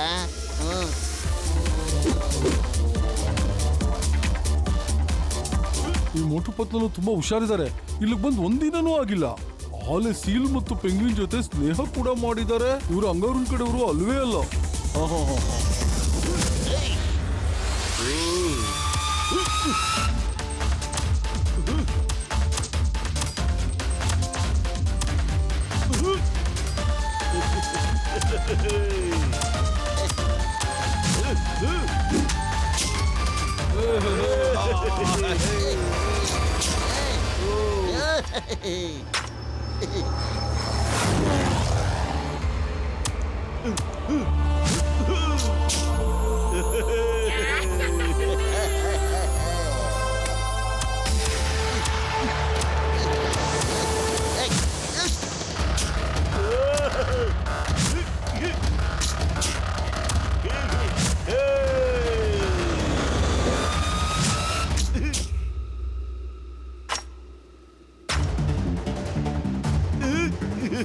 ಈ ಮೋಟು ಪತ್ಲು ತುಂಬಾ ಹುಷಾರಿದ್ದಾರೆ. ಇಲ್ಲಿಗೆ ಬಂದು ಒಂದಿನನೂ ಆಗಿಲ್ಲ. ಆಲೆ ಸೀಲ್ ಮತ್ತು ಪೆಂಗ್ವಿನ್ ಜೊತೆ ಸ್ನೇಹ ಕೂಡ ಮಾಡಿದ್ದಾರೆ. ಇವರು ಅಂಗಾರೂನ್ ಕಡೆಯವರು ಅಲ್ವೇ ಅಲ್ಲ.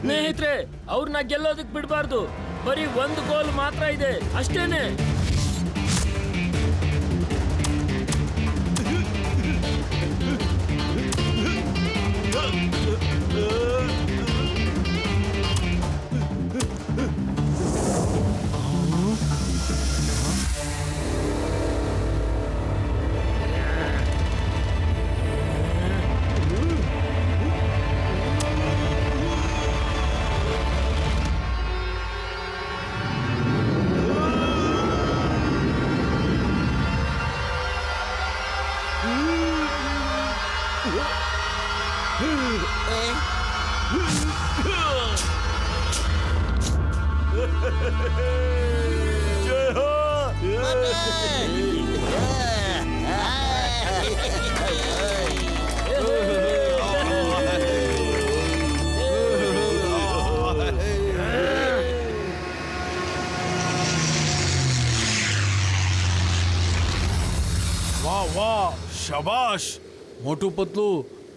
ಸ್ನೇಹಿತರೆ, ಅವ್ರನ್ನ ಗೆಲ್ಲೋದಕ್ ಬಿಡಬಾರ್ದು. ಬರೀ ಒಂದು ಗೋಲ್ ಮಾತ್ರ ಇದೆ, ಅಷ್ಟೇನೆ. ವಾ ವಾ, ಶಬಾಷ್ ಮೋಟು ಪತ್ಲು,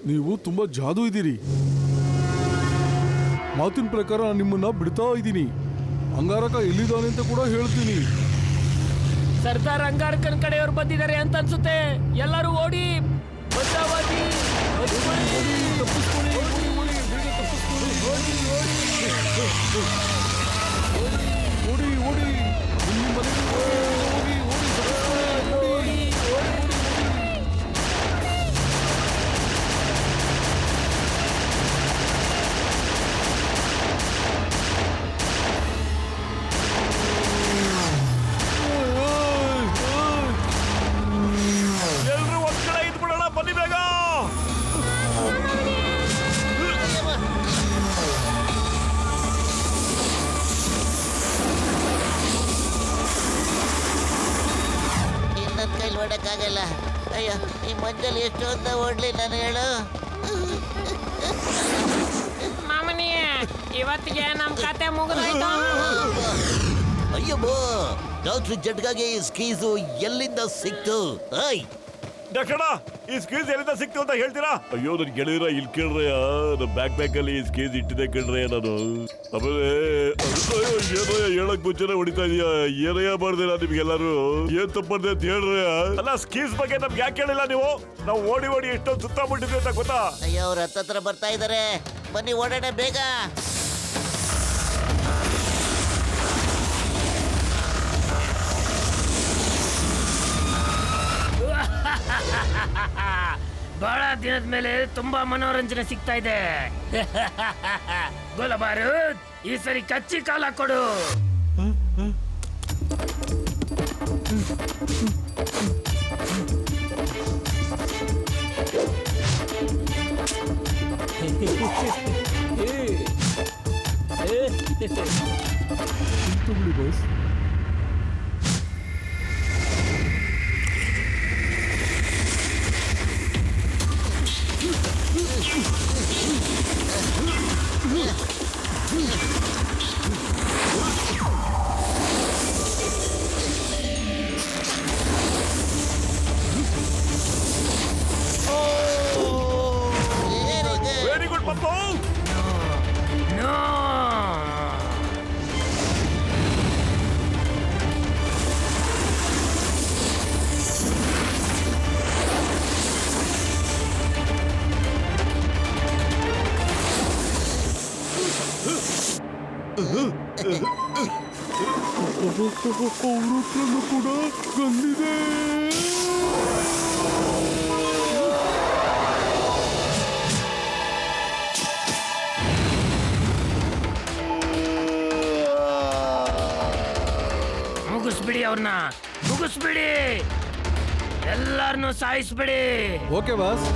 ನೀವು ತುಂಬಾ ಜಾದು ಇದ್ದೀರಿ. ಮಾತಿನ ಪ್ರಕಾರ ನಾನು ನಿಮ್ಮನ್ನ ಬಿಡ್ತಾ ಇದ್ದೀನಿ. ಅಂಗಾರಕ ಎಲ್ಲಿದ್ದಾನೆ ಅಂತ ಕೂಡ ಹೇಳ್ತೀನಿ. ಸರ್ದಾರ್ ಅಂಗಾರಕನ್ ಕಡೆಯವ್ರು ಬಂದಿದ್ದಾರೆ ಅಂತ ಅನ್ಸುತ್ತೆ. ಎಲ್ಲರೂ ಓಡಿ. ಓಡಿ ಓಡಿ ನಿಮ್ಮ ಮನೆಗೆ ಹೋಗಿ ಓಡಿ ಎಲ್ರು ಒಂದ್ ಕಡೆ ಇದ್ಬಿಡೋಣ, ಬನ್ನಿ ಬೇಗ. ನನ್ನ ಕೈಲಿ ಓಡಕ್ಕಾಗಲ್ಲ. ಅಯ್ಯೋ, ಈ ಮಂಜಲ್ಲಿ ಎಷ್ಟು ಅಂತ ಓಡ್ಲಿ ನಾನು ಹೇಳು. ಮಾಮನಿ, ಇವತ್ತಿಗೆ ನಮ್ ಕತೆ ಮುಗಿದೋಯ್ತು. ಅಯ್ಯಮ್ಮ, ಡಾಕ್ಟರ್ ಜಡ್ಗಾಗೆ ಈ ಸ್ಕೀಸು ಎಲ್ಲಿಂದ ಸಿಕ್ತು? ಐ ಡಾಕ್ಟರ್, ಈ ಸ್ಕೀಸ್ ಎಲ್ಲಿಂದ ಸಿಕ್ತು ಅಂತ ಹೇಳ್ತೀರಾ? ಅಯ್ಯೋ, ನನ್ ಗೆಳೆಯರ ಇಲ್ಲಿ ಕೇಳ್ರಯ್ಯ, ನನ್ನ ಬ್ಯಾಕ್ ಅಲ್ಲಿ ಈ ಸ್ಕೀಸ್ ಇಟ್ಟಿದೆ ಕೇಳ್ರಯ್ಯ ನಾನು. ಆಮೇಲೆ ಏನೋ ಹೇಳಕ್ ಮುಂಚೆನೆ ಹೊಡಿತಾ ಇದೀಯ, ಏನಯ್ಯ ಮಾಡ್ದೆ ನಾ ನಿಮ್ಗೆಲ್ಲಾರು? ಏನ್ ತಪ್ಪದೆ ಅಂತ ಹೇಳ್ರಯ್ಯ. ಅಲ್ಲ, ಸ್ಕೀಸ್ ಬಗ್ಗೆ ನಮ್ಗೆ ಯಾಕೆ ಹೇಳಿಲ್ಲ ನೀವು? ನಾವು ಓಡಿ ಓಡಿ ಎಷ್ಟೊಂದು ಸುತ್ತಾಬಿಟ್ಟಿದ್ವಿ ಅಂತ ಗೊತ್ತಾ? ಅಯ್ಯೋ, ಅವ್ರ ಹತ್ತತ್ರ ಬರ್ತಾ ಇದಾರೆ, ಬನ್ನಿ ಓಡೋಣ ಬೇಗ. ಬಹಳ ದಿನದ ಮೇಲೆ ತುಂಬಾ ಮನೋರಂಜನೆ ಸಿಗ್ತಾ ಇದೆ. ಗೋಲಬಾರು, ಈ ಸರಿ ಕಚ್ಚಿ ಕಾಲ ಕೊಡು. Boss. Very good Pappu. No, ಅವ್ರ ಹತ್ರನೂ ಕೂಡ ಗಂದಿದೆ. ಮುಗಿಸ್ಬಿಡಿ ಅವ್ರನ್ನ, ಮುಗಿಸ್ಬಿಡಿ, ಎಲ್ಲಾರನ್ನು ಸಾಯಿಸ್ಬಿಡಿ. Okay boss.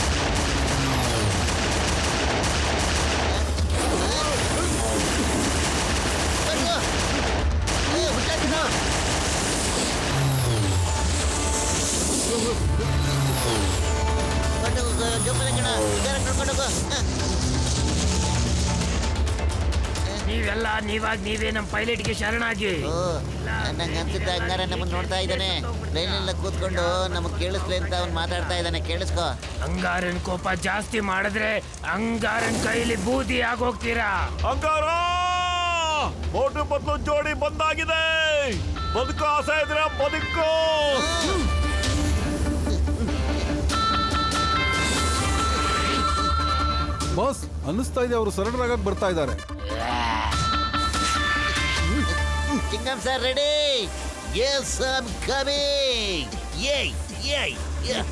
ನೀವೆಲ್ಲ ನೀವೇ ನಮ್ಮ ಪೈಲಟ್ಗೆ ಶರಣಾಗಿ. ನಂಗೆ ಅನ್ಸುತ್ತೆ ಹಂಗಾರೆ ನಮ್ಮನ್ನ ನೋಡ್ತಾ ಇದ್ದಾನೆ. ಟ್ರೈನೆಲ್ಲ ಕೂತ್ಕೊಂಡು ನಮಗ್ ಕೇಳಿಸ್ಲಿ ಅಂತ ಅವ್ನು ಮಾತಾಡ್ತಾ ಇದ್ದಾನೆ, ಕೇಳಿಸ್ಕೊ. ಅಂಗಾರನ್ ಕೋಪ ಜಾಸ್ತಿ ಮಾಡಿದ್ರೆ ಅಂಗಾರನ್ ಕೈಲಿ ಬೂದಿ ಆಗೋಗ್ತೀರಾ. ಅಂಗಾರ, ಮೋಟು ಪತ್ಲು ಜೋಡಿ ಬಂದಾಗಿದೆ. ಬದುಕು ಆಸೆ ಇದ್ರೆ ಬದುಕು. ಬಾಸ್, ಅನ್ನಿಸ್ತಾ ಇದೆ ಅವರು ಸರೆಂಡರ್ ಆಗಕ್ಕೆ ಬರ್ತಾ ಇದ್ದಾರೆ. Chingam sir ready? Yes, I'm coming! Yay! Yay! Yeah!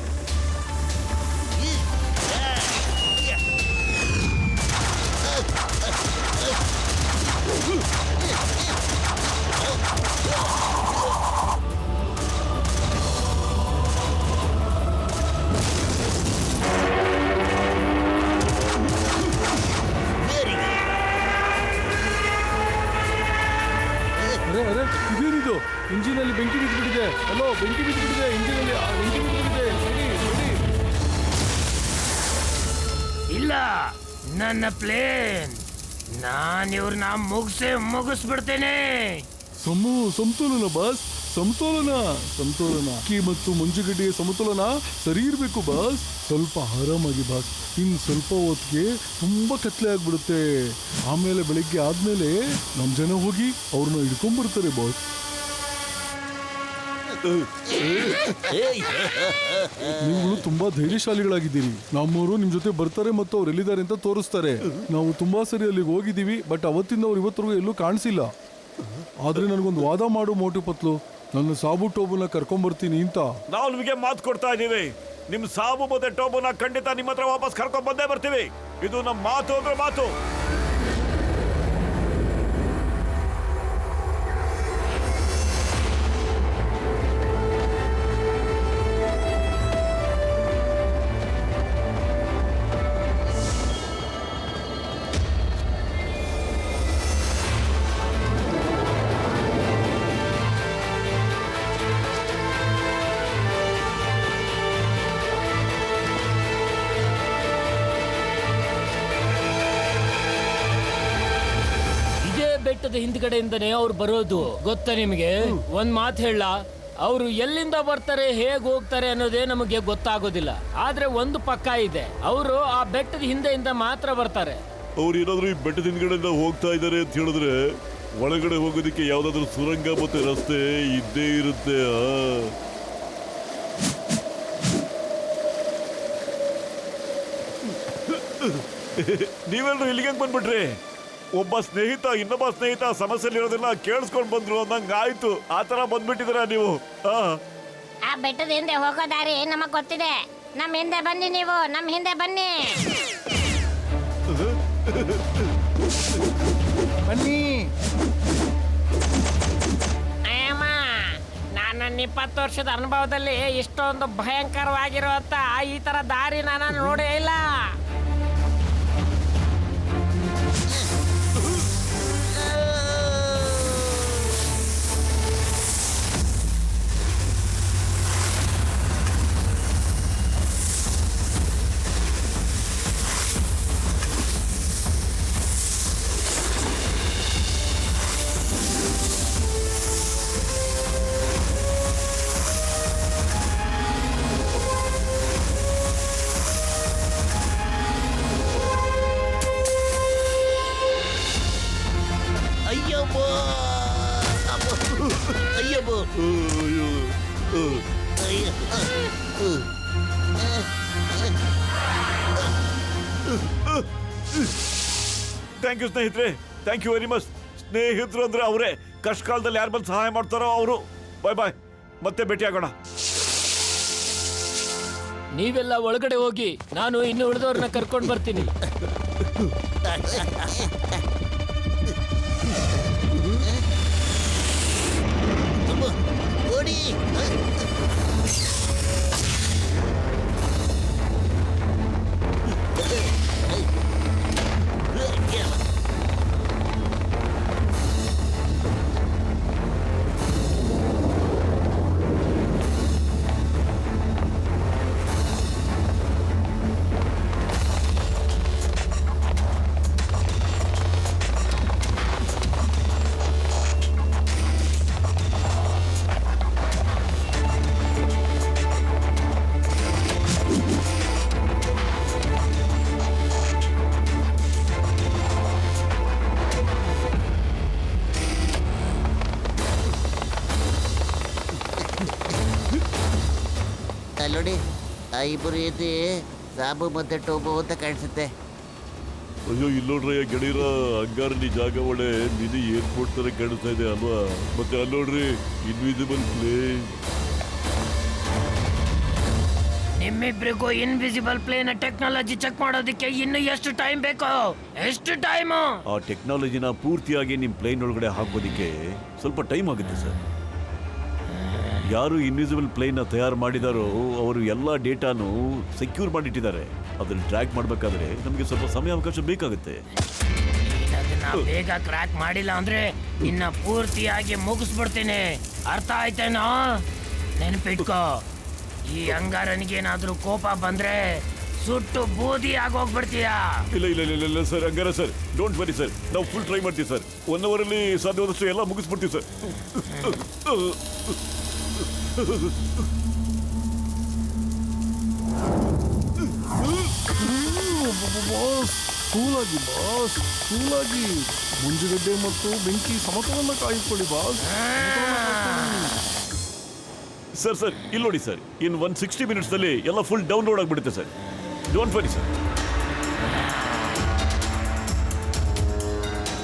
ಅರೆ ಇದೇನಿದು? ಇಂಜಿನ್ ಅಲ್ಲಿ ಬೆಂಕಿ ಬಿದ್ದುಬಿಟ್ಟಿದೆ. ಅಲ್ಲೋ, ಬೆಂಕಿ ಬಿದ್ದುಬಿಟ್ಟಿದೆ ಇಂಜಿನ್ ಅಲ್ಲಿ. ಬೆಂಕಿ ಬಿದ್ದುಬಿಟ್ಟಿದೆ. ಇಲ್ಲ, ನನ್ನ ಪ್ಲೇನ್. ನಾನು ಇವ್ರನ್ನ ಮುಗಿಸ್ಬಿಡ್ತೇನೆ. ಸಮತೋಲನ ಬಾಸ್, ಸಮತೋಲನ. ಅಕ್ಕಿ ಮತ್ತು ಮಂಜುಗಡ್ಡೆಯ ಸಮತೋಲನ ಸರಿ ಇರಬೇಕು ಬಾಸ್. ಸ್ವಲ್ಪ ಆರಾಮಾಗಿ ಬಾಸ್. ಇನ್ನು ಸ್ವಲ್ಪ ಹೊತ್ತಿಗೆ ತುಂಬಾ ಕತ್ಲೆ ಆಗ್ಬಿಡುತ್ತೆ. ಆಮೇಲೆ ಬೆಳಿಗ್ಗೆ ಆದ್ಮೇಲೆ ನಮ್ ಜನ ಹೋಗಿ ಅವ್ರನ್ನ ಹಿಡ್ಕೊಂಡ್ಬರ್ತಾರೆ ಬಾಸ್. ಏಯ್, ನೀವುಗಳು ತುಂಬಾ ಧೈರ್ಯಶಾಲಿಗಳಾಗಿದ್ದೀರಿ. ನಮ್ಮವರು ನಿಮ್ ಜೊತೆ ಬರ್ತಾರೆ ಮತ್ತು ಅವ್ರು ಎಲ್ಲಿದ್ದಾರೆ ಅಂತ ತೋರಿಸ್ತಾರೆ. ನಾವು ತುಂಬಾ ಸರಿ ಅಲ್ಲಿಗೆ ಹೋಗಿದ್ದೀವಿ, ಬಟ್ ಅವತ್ತಿಂದ ಅವ್ರು ಇವತ್ತರೆಗೂ ಎಲ್ಲೂ ಕಾಣಿಸಿಲ್ಲ. ಆದ್ರೆ ನನಗೊಂದು ವಾದ ಮಾಡು ಮೋಟು ಪತ್ಲು, ನನ್ನ ಸಾಬು ಟೋಬುನ ಕರ್ಕೊಂಡ್ಬರ್ತೀನಿ ಅಂತ. ನಾವು ನಿಮಗೆ ಮಾತು ಕೊಡ್ತಾ ಇದೀವಿ, ನಿಮ್ ಸಾಬು ಮತ್ತೆ ಟೋಬುನ ಖಂಡಿತ ನಿಮ್ಮ ಹತ್ರ ವಾಪಸ್ ಕರ್ಕೊಂಡ್ ಬಂದೇ ಬರ್ತೀವಿ. ಇದು ನಮ್ಮ ಮಾತು ಅಂದ್ರೆ ಮಾತು. ಬೆಟ್ಟದ ಹಿಂದ್ಗಡೆಯಿಂದನೇ ಅವ್ರು ಬರೋದು ಗೊತ್ತಾ ನಿಮಗೆ? ಒಂದ್ ಮಾತು ಹೇಳ, ಅವರು ಎಲ್ಲಿಂದ ಬರ್ತಾರೆ ಹೇಗ್ ಹೋಗ್ತಾರೆ ಅನ್ನೋದೇ ನಮಗೆ ಗೊತ್ತಾಗೋದಿಲ್ಲ. ಆದ್ರೆ ಒಂದು ಪಕ್ಕ ಇದೆ, ಅವರು ಆ ಬೆಟ್ಟದ ಹಿಂದೆಯಿಂದ ಮಾತ್ರ ಬರ್ತಾರೆ. ಅವ್ರು ಏನಾದ್ರು ಈ ಬೆಟ್ಟದ ಹಿಂದ್ಗಡೆಯಿಂದ ಹೋಗ್ತಾ ಇದ್ದಾರೆ ಅಂತ ಹೇಳಿದ್ರೆ ಒಳಗಡೆ ಹೋಗೋದಕ್ಕೆ ಯಾವ್ದಾದ್ರು ಸುರಂಗ ಮತ್ತೆ ರಸ್ತೆ ಇದ್ದೇ ಇರುತ್ತೆ. ನೀವೆಲ್ಲರೂ ಇಲ್ಲಿಗೆ ಬಂದ್ಬಿಟ್ರಿ? ಒಬ್ಬ ಸ್ನೇಹಿತ ಇನ್ನೊಬ್ಬ ಸ್ನೇಹಿತ ಸಮಸ್ಯೆಲಿರೋದನ್ನ ಕೇಳಿಸ್ಕೊಂಡ್ ಬಂದ್ರು ಅನ್ನಂಗ ಆಯ್ತು. ಆತರ ಬಂದ್ಬಿಟ್ಟಿದ್ದೀರಾ ನೀವು. ಆ ಬೆಟ್ಟದ ಹಿಂದೆ ಹೋಗೋ ದಾರಿ ನಮಗ್ ಗೊತ್ತಿದೆ. ನಮ್ ಹಿಂದೆ ಬನ್ನಿ, ನೀವು ನಮ್ ಹಿಂದೆ ಬನ್ನಿ. ಬನ್ನಿ. ಅಯ್ಯಮ್ಮ, ನನ್ನ 20 ವರ್ಷದ ಅನುಭವದಲ್ಲಿ ಇಷ್ಟೊಂದು ಭಯಂಕರವಾಗಿರುವಂತ ಈ ತರ ದಾರಿ ನಾನು ನೋಡೇ ಇಲ್ಲ. ಥ್ಯಾಂಕ್ ಯು ಸ್ನೇಹಿತರೆ, ಥ್ಯಾಂಕ್ ಯು ವೆರಿ ಮಚ್. ಸ್ನೇಹಿತರು ಅಂದ್ರೆ ಅವರೇ. ಕಷ್ಟ ಕಾಲದಲ್ಲಿ ಯಾರು ಬಂದು ಸಹಾಯ ಮಾಡ್ತಾರೋ ಅವರು. ಬಾಯ್ ಬಾಯ್, ಮತ್ತೆ ಭೇಟಿ ಆಗೋಣ. ನೀವೆಲ್ಲ ಒಳಗಡೆ ಹೋಗಿ, ನಾನು ಇನ್ನು ಉಳಿದವ್ರನ್ನ ಕರ್ಕೊಂಡು ಬರ್ತೀನಿ. ಓಡಿ. ನೋಡಿ, ಆ ಇಬ್ಬರು ಎದ್ದು ಸಾಬು ಮತ್ತೆ ಟೋಬು ಅಂತ ಕಾಣಿಸುತ್ತೆ. ಅಯ್ಯೋ, ಇಲ್ಲಿ ನೋಡ್ರಿ ಗೆಳೆಯರ, ಅಂಗಾರಲ್ಲಿ ಜಾಗ ಒಳ್ಳೆ ಮಿನಿ ಏರ್ಪೋರ್ಟ್ ತರ ಕಾಣಿಸ್ತಾ ಇದೆ ಅಲ್ವಾ? ಮತ್ತೆ ಅಲ್ಲಿ ನೋಡ್ರಿ ಇನ್ವಿಸಿಬಲ್ ಪ್ಲೇನ್. ನಿಮ್ಮಿಬ್ರಿಗೂ ಇನ್ವಿಸಿಬಲ್ ಪ್ಲೇನ್ ಟೆಕ್ನಾಲಜಿ ಚೆಕ್ ಮಾಡೋದಕ್ಕೆ ಇನ್ನು ಎಷ್ಟು ಟೈಮ್ ಬೇಕು? ಎಷ್ಟು ಟೈಮು? ಆ ಟೆಕ್ನಾಲಜಿನ ಪೂರ್ತಿಯಾಗಿ ನಿಮ್ ಪ್ಲೇನ್ ಒಳಗಡೆ ಹಾಕೋದಿಕ್ಕೆ ಸ್ವಲ್ಪ ಟೈಮ್ ಆಗುತ್ತೆ ಸರ್. ಯಾರು ಇನ್ವಿಸಿಬಲ್ ಪ್ಲೇನ್ ತಯಾರು ಮಾಡಿದಾರೋ ಅವರು ಎಲ್ಲ ಡೇಟಾನು ಸೆಕ್ಯೂರ್ ಮಾಡಿಟ್ಟಿದ್ದಾರೆ. ಅದನ್ನ ಟ್ರ್ಯಾಕ್ ಮಾಡ್ಬೇಕಾದ್ರೆ ನಮಗೆ ಸ್ವಲ್ಪ ಸಮಯಾವಕಾಶ ಬೇಕಾಗುತ್ತೆ. ಅದನ್ನ ಬೇಗ ಕ್ರ್ಯಾಕ್ ಮಾಡಿಲ್ಲ ಅಂದ್ರೆ ಇನ್ನ ಪೂರ್ತಿಯಾಗಿ ಮುಗಿಸ್ಬಿಡ್ತೀನಿ. ಅರ್ಥ ಆಯ್ತೇನೋ? ನೆನಪಿಟ್ಕೋ, ಈ ಅಂಗಾರನಿಗೇನಾದ್ರೂ ಕೋಪ ಬಂದ್ರೆ ಸುಟ್ಟು ಬೂದಿ ಆಗೋಗ್ಬಿಡ್ತೀಯಾ? ಇಲ್ಲ ಇಲ್ಲ ಇಲ್ಲ ಇಲ್ಲ ಸರ್, ಹಂಗಾರ ಸರ್, ಡೋಂಟ್ ವರಿ ಸರ್, ನಾವು ಫುಲ್ ಟ್ರೈ ಮಾಡ್ತೀವಿ ಸರ್. 1 hour ಅಲ್ಲಿ ಸಾಧ್ಯವಾದಷ್ಟು ಎಲ್ಲ ಮುಗಿಸ್ಬಿಡ್ತೀವಿ ಸರ್. ಕೂಲಾಗಿ ಬಾಸ್, ಕೂಲಾಗಿ. ಮುಂಜುಗಡ್ಡೆ ಮತ್ತು ಬೆಂಕಿ ಸಮತೋಲನ ಕಾಯ್ಕೊಳ್ಳಿ ಬಾಸ್. ಸರ್ ಇಲ್ಲಿ ನೋಡಿ ಸರ್, ಇನ್ 160 ಮಿನಿಟ್ಸ್ನಲ್ಲಿ ಎಲ್ಲ ಫುಲ್ ಡೌನ್ಲೋಡ್ ಆಗಿಬಿಡುತ್ತೆ ಸರ್. Don't worry sir.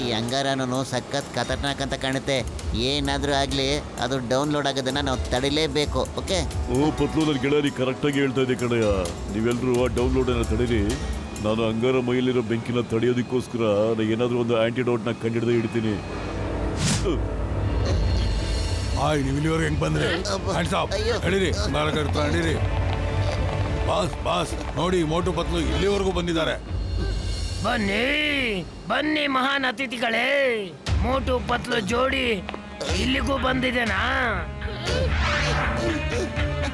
ಈ ಅಂಗಾರನು ಸಖತ್ ಖತರ್ನಾಕ್ ಅಂತ ಕಾಣುತ್ತೆ. ಏನಾದರೂ ಆಗಲಿ ಅದು ಡೌನ್ಲೋಡ್ ಆಗೋದನ್ನ ನಾವು ತಡಿಲೇಬೇಕು. ಓಕೆ? ಓ ಪತ್ಲು, ನನ್ನ ಗೆಳೆಯರಿ ಕರೆಕ್ಟಾಗಿ ಹೇಳ್ತಾ ಇದೆ ಕಣಯ್ಯ. ನೀವೆಲ್ಲರೂ ಆ ಡೌನ್ಲೋಡನ್ನು ತಡೀರಿ. ನಾನು ಅಂಗಾರ ಮೈಲಿರೋ ಬೆಂಕಿನ ತಡೆಯೋದಕ್ಕೋಸ್ಕರ ಏನಾದರೂ ಒಂದು ಆಂಟಿಡೋಟ್ನ ಕಂಡಿಡ್ದು ಹಿಡ್ತೀನಿ. ನೀವು ಇಲ್ಲಿವರೆಗೆ ಹೆಂಗ್ ಬಂದ್ರಿ? ನಡೀರಿ, ನಡೀರಿ. ಬಾಸ್ ನೋಡಿ, ಮೋಟು ಪತ್ಲು ಇಲ್ಲಿವರೆಗೂ ಬಂದಿದ್ದಾರೆ. ಬನ್ನಿ ಮಹಾನ್ ಅತಿಥಿಗಳೇ. ಮೋಟು ಪತ್ಲು ಜೋಡಿ ಇಲ್ಲಿಗೂ ಬಂದಿದೆನಾ?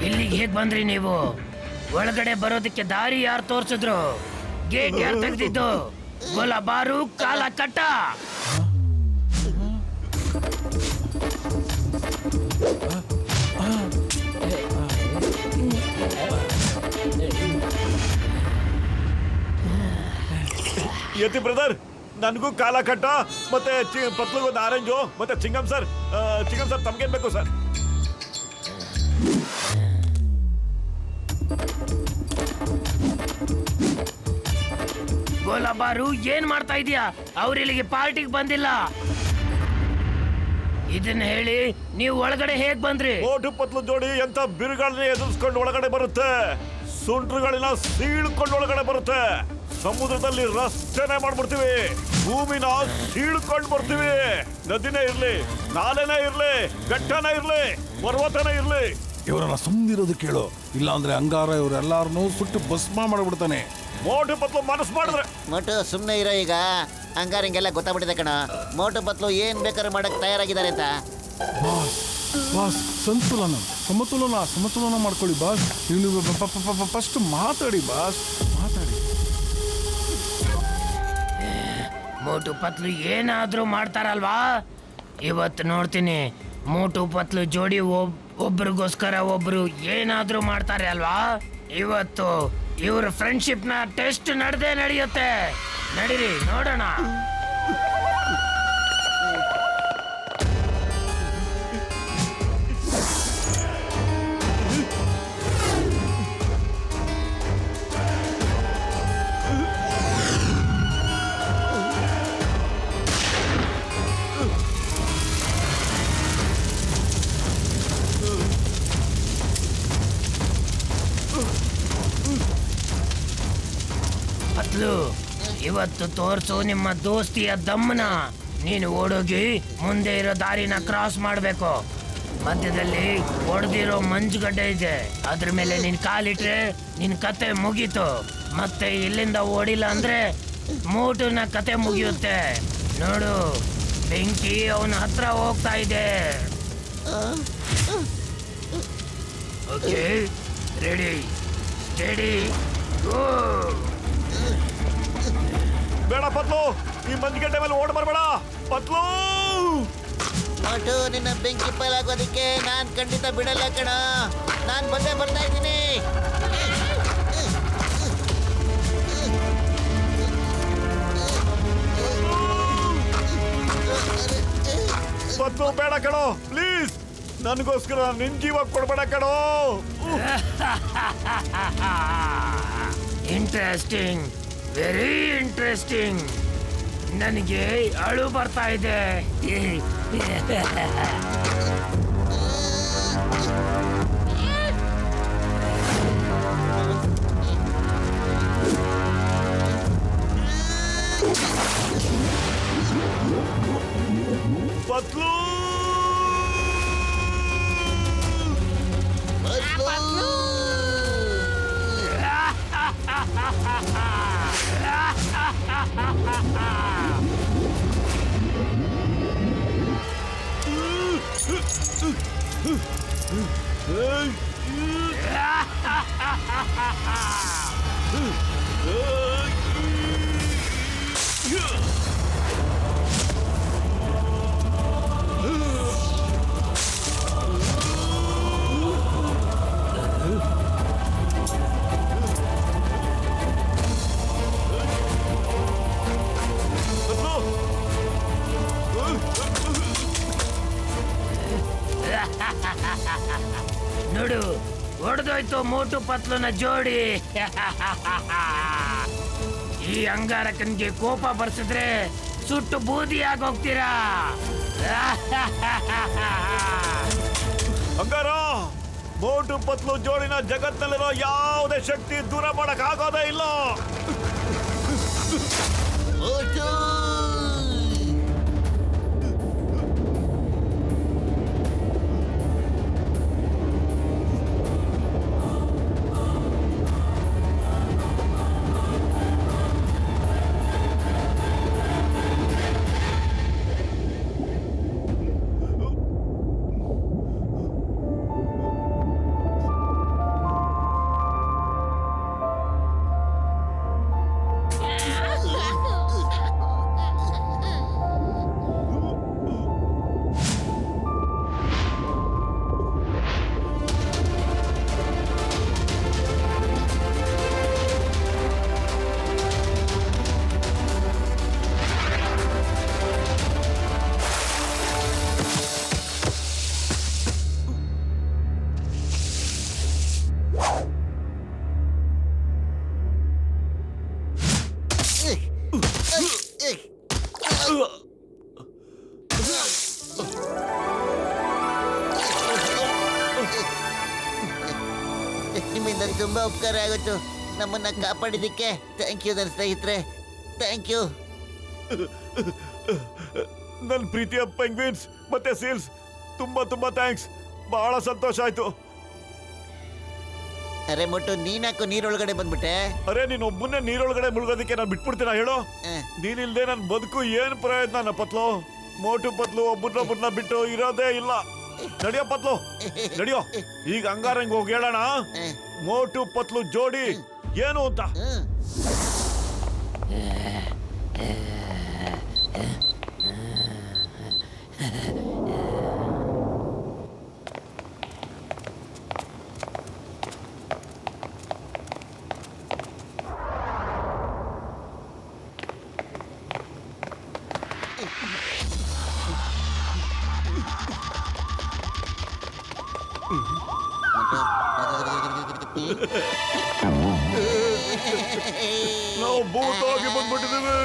ಇಲ್ಲಿಗೆ ಹೇಗ್ ಬಂದ್ರಿ ನೀವು? ಒಳಗಡೆ ಬರೋದಕ್ಕೆ ದಾರಿ ಯಾರು ತೋರ್ಸಿದ್ರು? ಗೇಟ್ ಯಾರು ತೆಗ್ದಿದ್ದು? ಗೋಲಾಬಾರು ಕಾಲ ಕಟ್ಟ. ಯತಿ ಬ್ರದರ್, ನನಗೂ ಕಾಲ ಕಟ್ಟ ಮತ್ತೆ ಪತ್ಲಗೊಂದು ಆರೆಂಜು ಮತ್ತೆ ಚಿಂಗಮ್ ಸರ್ ತಮ್ಗೇನ್ ಬೇಕು ಸರ್? ಗೋಲಾಬಾರು ಏನ್ ಮಾಡ್ತಾ ಇದೀಯಾ? ಅವ್ರು ಇಲ್ಲಿಗೆ ಪಾರ್ಟಿಗೆ ಬಂದಿಲ್ಲ. ಇದನ್ನ ಹೇಳಿ ನೀವು ಒಳಗಡೆ ಹೇಗ್ ಬಂದ್ರಿ? ಮೋಟು ಪತ್ಲು ಜೋಡಿ ಎಂತ ಬಿರುಗಳನ್ನ ಎದುರಿಸ್ಕೊಂಡು ಒಳಗಡೆ ಬರುತ್ತೆ, ಸುಂಟ್ರುಗಳನ್ನ ಸೀಳ್ಕೊಂಡು ಒಳಗಡೆ ಬರುತ್ತೆ. ಸಮುದ್ರದಲ್ಲಿ ರಸ್ತೆನೆ ಮಾಡ್ಬಿಡ್ತೀವಿ, ಭೂಮಿನ ಸೀಳ್ಕೊಂಡು ಬರ್ತೀವಿ. ನದಿನೇ ಇರ್ಲಿ, ನಾಲೆನೇ ಇರ್ಲಿ, ಬೆಟ್ಟನೇ ಇರ್ಲಿ, ಪರ್ವತನೇ ಇರ್ಲಿ. ಇವರೆಲ್ಲ ಸುಮ್ಮನಿರೋದು ಕೇಳು, ಇಲ್ಲಾಂದ್ರೆ ಅಂಗಾರ ಇವರೆಲ್ಲಾರನ್ನೂ ಸುಟ್ಟು ಭಸ್ಮ ಮಾಡ್ಬಿಡ್ತಾನೆ. ಮೋಟು ಪತ್ಲು ಮನಸ್ಸು ಮಾಡಿದ್ರೆ. ಮೋಟು ಸುಮ್ಮನೆ ಇರೋ. ಈಗ ಅಂಗಾರಿಂಗೆಲ್ಲ ಗೊತ್ತಾಗ್ಬಿಟ್ಟಿದೆ ಕಣ. ಮೋಟು ಪತ್ಲು ಏನ್ ಬೇಕಾದ್ರೂ ಮಾಡಕ್ ತಯಾರಾಗಿದ್ದಾರೆ ಅಂತ. ಬಾಸ್ ಸಮತೋಲನ ಮಾಡ್ಕೊಳ್ಳಿ ಬಾಸ್. ನೀವು ಫಸ್ಟ್ ಮಾತಾಡಿ ಬಾಸ್, ಮಾತಾಡಿ. ಮೋಟು ಪತ್ಲು ಏನಾದ್ರೂ ಮಾಡ್ತಾರಲ್ವಾ? ಇವತ್ತು ನೋಡ್ತೀನಿ ಮೋಟು ಪತ್ಲು ಜೋಡಿ ಒಬ್ರಿಗೋಸ್ಕರ ಒಬ್ರು ಏನಾದ್ರೂ ಮಾಡ್ತಾರೆ ಅಲ್ವಾ? ಇವತ್ತು ಇವ್ರ ಫ್ರೆಂಡ್ಶಿಪ್ ನ ಟೆಸ್ಟ್ ನಡೆಯುತ್ತೆ. ನಡೀರಿ ನೋಡೋಣ. ಪತ್ಲು, ಇವತ್ತು ತೋರ್ಸು ನಿಮ್ಮ ದೋಸ್ತಿಯ ದಮ್ಮನ. ನೀನು ಓಡೋಗಿ ಮುಂದೆ ಇರೋ ದಾರಿನ ಕ್ರಾಸ್ ಮಾಡಬೇಕು. ಮಧ್ಯದಲ್ಲಿ ಒಡೆದಿರೋ ಮಂಜುಗಡ್ಡೆ ಇದೆ, ಅದ್ರ ಮೇಲೆ ನಿನ್ ಕಾಲಿಟ್ರೆ ನಿನ್ ಕತೆ ಮುಗೀತು. ಮತ್ತೆ ಇಲ್ಲಿಂದ ಓಡಿಲ್ಲ ಅಂದ್ರೆ ಮೋಟುನ ಕತೆ ಮುಗಿಯುತ್ತೆ. ನೋಡು, ಬೆಂಕಿ ಅವನ ಹತ್ರ ಹೋಗ್ತಾ ಇದೆ. ಓಕೆ, ರೆಡಿ, ಸ್ಟಡಿ, ಗೋ. ಬೇಡ ಪತ್ಲು, ಈ ಮಂಜಿಗಡ್ಡೆ ಮೇಲೆ ಓಡ್ ಬರ್ಬೇಡ ಪತ್ಲು. ಮೋಟು, ನಿನ್ನ ಬೆಂಕಿ ಪಾಲಾಗೋದಕ್ಕೆ ನಾನ್ ಖಂಡಿತ ಬಿಡಲ್ಲ ಕಣ. ನಾನ್ ಬಂದೇ ಬರ್ತಾ ಇದ್ದೀನಿ. ಪತ್ಲು ಬೇಡ ಕಣೋ, ಪ್ಲೀಸ್. ನನಗೋಸ್ಕರ ನಿನ್ ಜೀವ ಕೊಡ್ಬೇಡ ಕಣೋ. Interesting, very interesting. ನನಗೆ ಅಳು ಬರ್ತಾ ಇದೆ. ಪತ್ಲು, ನೋಡು ಹೊಡೆದೋಯ್ತು ಮೋಟು ಪತ್ಲುನ ಜೋಡಿ. ಈ ಅಂಗಾರಕನ್ಗೆ ಕೋಪ ಬರ್ಸಿದ್ರೆ ಸುಟ್ಟು ಬೂದಿಯಾಗಿ ಹೋಗ್ತೀರಾ. ಅಂಗಾರ, ಮೋಟು ಪತ್ಲು ಜೋಡಿನ ಜಗತ್ತಿನಲ್ಲಿರೋ ಯಾವುದೇ ಶಕ್ತಿ ದೂರ ಮಾಡಕ್ ಆಗೋದೇ ಇಲ್ಲ. ಮೋಟು! ನಿಮ್ಮಿಂದ ತುಂಬಾ ಉಪಕಾರ ಆಗುತ್ತೆ. ನಮ್ಮನ್ನ ಕಾಪಾಡಿದ್ದಕ್ಕೆ ಥ್ಯಾಂಕ್ ಯು ನನ್ನ ಸ್ನೇಹಿತರೆ, ಥ್ಯಾಂಕ್ ಯು. ನನ್ನ ಪ್ರೀತಿಯ ಪೆಂಗ್ವಿನ್ಸ್ ಮತ್ತೆ ಸೀಲ್ಸ್, ತುಂಬಾ ತುಂಬಾ ಥ್ಯಾಂಕ್ಸ್. ಬಹಳ ಸಂತೋಷ ಆಯ್ತು. ಅರೆ ಮೊಟ್ಟು, ನೀನಾಕು ನೀರೊಳಗಡೆ ಬಂದ್ಬಿಟ್ಟೆ? ಅರೆ, ನೀನ್ ಒಬ್ಬನೇ ನೀರೊಳಗಡೆ ಮುಳುಗೋದಕ್ಕೆ ನಾನು ಬಿಟ್ಬಿಡ್ತೀನ ಹೇಳು? ನೀನಿಲ್ದೆ ನನ್ನ ಬದುಕು ಏನ್ ಪ್ರಯತ್ನ ಪತ್ಲು. ಮೋಟು ಪತ್ಲು ಒಬ್ಬರನ್ನ ಬಿಟ್ಟು ಇರೋದೇ ಇಲ್ಲ. ನಡಿಯೋ ಪತ್ಲು, ನಡಿಯೋ. ಈಗ ಅಂಗಾರಂಗ್ ಹೋಗಿ ಹೇಳೋಣ ಮೋಟು ಪತ್ಲು ಜೋಡಿ ಏನು ಅಂತ. ನಾವು ಭೂತವಾಗಿ ಬಂದ್ಬಿಟ್ಟಿದ್ದೇವೆ.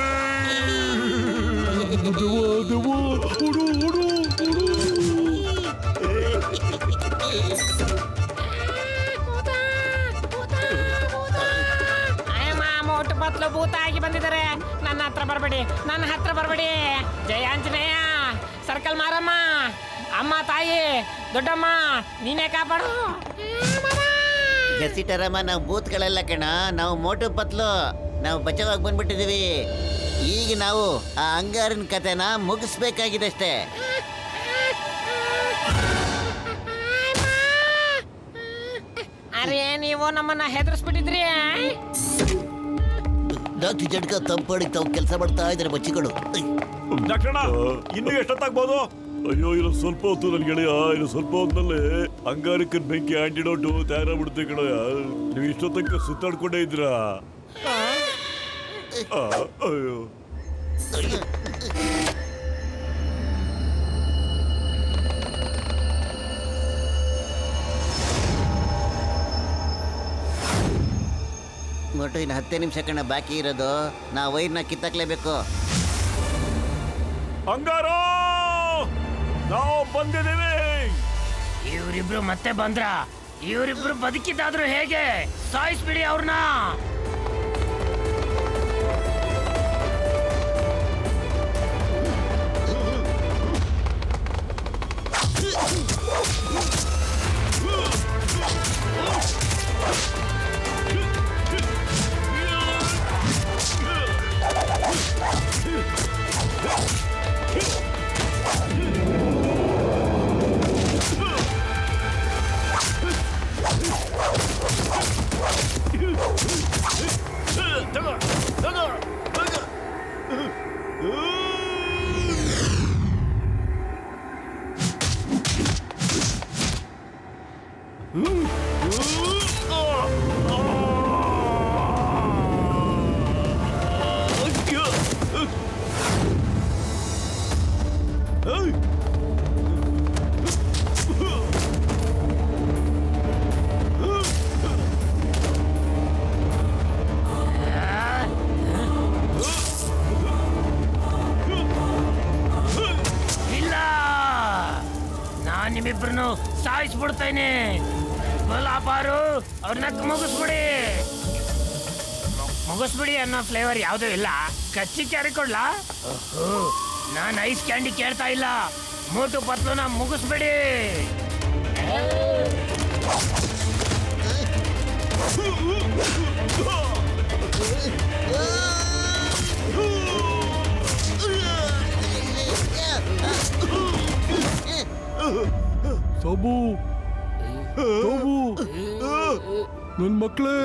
ಮೋಟು ಪತ್ಲು ಭೂತ ಆಗಿ ಬಂದಿದ್ದಾರೆ. ನನ್ನ ಹತ್ರ ಬರಬೇಡಿ, ನನ್ನ ಹತ್ರ ಬರಬೇಡಿ. ಜಯ ಆಂಜನೇಯ, ಸರ್ಕಲ್ ಮಾರಮ್ಮ, ಅಮ್ಮ ತಾಯಿ ದೊಡ್ಡಮ್ಮ, ನೀನೇ ಕಾಪಾಡು. ಗಸಿಟರಮ್ಮ, ನಾವು ಬೂತ್ಗಳೆಲ್ಲ ಕಣ, ನಾವು ಮೋಟು ಪತ್ಲು, ನಾವು ಬಚಾವಾಗಿ ಬಂದ್ಬಿಟ್ಟಿದೀವಿ. ಈಗ ನಾವು ಆ ಅಂಗಾರಿನ ಕಥೆನ ಮುಗಿಸ್ಬೇಕಾಗಿದೆ ಅಷ್ಟೇ. ಅರೆ, ನೀವು ನಮ್ಮನ್ನ ಹೆದರ್ಸ್ಬಿಟ್ಟಿದ್ರಿ. ಡಾಕ್ಟರ್ ಜಡ್ಕ ತಂಪಾಡಿ ತಾವು ಕೆಲಸ ಮಾಡ್ತಾ ಇದ್ದಾರೆ ಬಚ್ಚಿಗಳು. ಡಾಕ್ಟರ್, ಇನ್ನು ಎಷ್ಟೊತ್ತಾಗ್ಬೋದು? ಅಯ್ಯೋ, ಇಲ್ಲ ಸ್ವಲ್ಪ ಹೊತ್ತು ನನ್ ಗೆಳೆಯ. ಇನ್ನು ಸ್ವಲ್ಪ ಹೊತ್ತಲ್ಲೇ ಅಂಗಾರಕ್ಕನ್ ಬೆಂಕಿ ಆಂಟಿಡೋಟು ತಯಾರಾಗ್ಬಿಡುತ್ತೆ ಕಣಯ್ಯ. ನೀವು ಇಷ್ಟೊತ್ತಂಕ ಸುತ್ತಾಡ್ಕೊಂಡೇ ಇದ್ರಾ? ಅಯ್ಯೋ, ಮೊಟ್ಟು, ಇನ್ನು 10 ನಿಮಿಷ ಕಣ ಬಾಕಿ ಇರೋದು. ನಾವು ವೈರ್ನ ಕಿತ್ತಾಕ್ಲೇಬೇಕು. ಅಂಗಾರ, ನಾವು ಬಂದಿದ್ದೀವಿ. ಇವರಿಬ್ರು ಮತ್ತೆ ಬಂದ್ರ? ಇವರಿಬ್ರು ಬದುಕಿದ್ದಾದ್ರು ಹೇಗೆ? ಸಾಯಿಸ್ಬಿಡಿ ಅವ್ರನ್ನ. ನಿಮ್ಮಿಬ್ರನ್ನು ಸಾಯಿಸ್ಬಿಡ್ತೇನೆ. ಬಾರು ಅವ್ರನ್ನ ಮುಗಿಸ್ಬಿಡಿ ಅನ್ನೋ ಫ್ಲೇವರ್ ಯಾವುದೂ ಇಲ್ಲ. ಕಚ್ಚಿ ಕ್ಯಾರಿಕೊಡ್ಲಾ? ನಾನು ಐಸ್ ಕ್ಯಾಂಡಿ ಕೇಳ್ತಾ ಇಲ್ಲ. ಮೋಟು ಪತ್ಲುನ ಮುಗಿಸ್ಬಿಡಿ. ಸಾಬು ಸಾಬು ನನ್ ಮಕ್ಳೇ,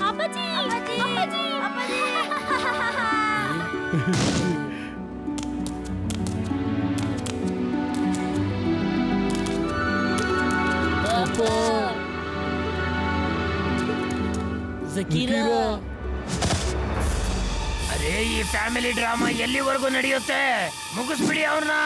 ಅಪ್ಪಾಜಿ ಅಪ್ಪಾಜಿ ಅಪ್ಪಾಜಿ ಅರೇ, ಈ ಫ್ಯಾಮಿಲಿ ಡ್ರಾಮಾ ಎಲ್ಲಿವರೆಗೂ ನಡೆಯುತ್ತೆ? ಮುಗಿಸ್ಬಿಡಿ ಅವ್ರನ್ನ.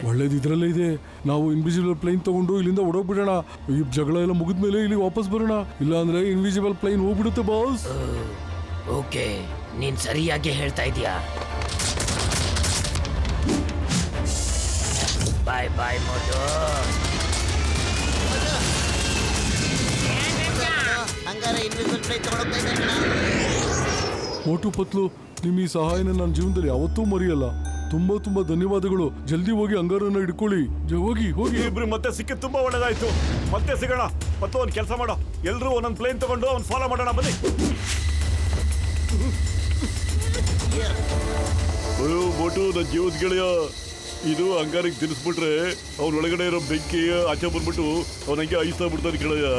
ಒಳ್ಳೇದು ಇದ್ರಲ್ಲೇ ಇದೆ. ನಾವು ಇನ್ವಿಸಿಬಲ್ ಪ್ಲೇನ್ ತಗೊಂಡು ಇಲ್ಲಿಂದ ಹೊಡೋಗ್ಬಿಡೋಣ. ಈ ಜಗಳ ಎಲ್ಲ ಮುಗಿದ್ಮೇಲೆ ಇಲ್ಲಿ ವಾಪಸ್ ಬರೋಣ. ಇಲ್ಲ ಅಂದ್ರೆ ಇನ್ವಿಸಿಬಲ್ ಪ್ಲೇನ್ ಹೋಗ್ಬಿಡುತ್ತೆ ಬಾಸ್. ಓಕೆ, ನೀನ್ ಸರಿಯಾಗಿ ಹೇಳ್ತಾ ಇದೀಯಾ. ಬಾಯ್ ಬಾಯ್ ಮೋಟು. ಹಂಗಾರೆ ಇನ್ವಿಸಿಬಲ್ ಪ್ಲೇನ್ ತಗೊಂಡೋಗ್ತಾ ಇದ್ದಾರೆ. ಮೋಟು ಪತ್ಲು, ನಿಮ್ ಈ ಸಹಾಯನ ನನ್ನ ಜೀವನದಲ್ಲಿ ಯಾವತ್ತೂ ಮರೆಯಲ್ಲ. ತುಂಬಾ ತುಂಬಾ ಧನ್ಯವಾದಗಳು. ಜಲ್ದಿ ಹೋಗಿ ಅಂಗಾರನ್ನ ಹಿಡ್ಕೊಳ್ಳಿ. ಹೋಗಿ ಹೋಗಿ. ಇಬ್ರು ಮತ್ತೆ ಸಿಕ್ಕಿದ್ ತುಂಬಾ ಒಳ್ಳೇದಾಯ್ತು. ಮತ್ತೆ ಸಿಗೋಣ. ಮತ್ತು ಒಂದ್ ಕೆಲಸ ಮಾಡೋ, ಎಲ್ರು ಒಂದೊಂದ್ ಪ್ಲೇನ್ ತಗೊಂಡು ಅವ್ನ್ ಫಾಲೋ ಮಾಡೋಣ. ಬನ್ನಿ. ಅಯ್ಯೋ ಮೋಟು, ನನ್ನ ಜೀವದ ಗೆಳೆಯ, ಇದು ಅಂಗಾರಿಗೆ ತಿನ್ನಿಸ್ಬಿಟ್ರೆ ಅವ್ನ ಒಳಗಡೆ ಇರೋ ಬೆಂಕಿ ಆಚೆ ಬಂದ್ಬಿಟ್ಟು ಅವನಿಗೆ ಐಸ್ತಾಗ್ಬಿಡ್ತಾನೆ ಗೆಳೆಯ.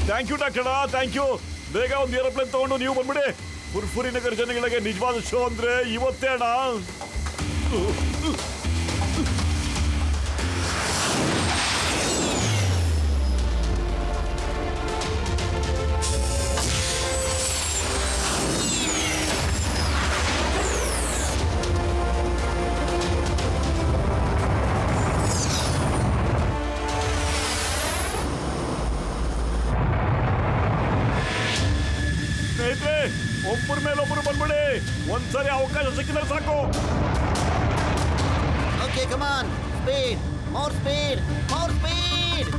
Thank you doctor, thank you. ಬೇಗ ಒಂದು ಏರೋಪ್ಲೇನ್ ತಗೊಂಡು ನೀವು ಬಂದ್ಬಿಡಿ. ಫುರ್ಫುರಿ ನಗರ ಜನಗಳಿಗೆ ನಿಜವಾದ ಶೋ ಅಂದ್ರೆ ಇವತ್ತೇ ಅಣ್ಣ. ಸ್ನೇಹಿತರೆ, ಒಬ್ಬರ ಮೇಲೆ ಒಬ್ಬರು ಬಂದ್ಬಿಡಿ. ಒಂದ್ಸರಿ ಅವಕಾಶ ಸಿಕ್ಕಿದ್ರೆ ಸಾಕು. Okay, come on, speed, more speed, more speed.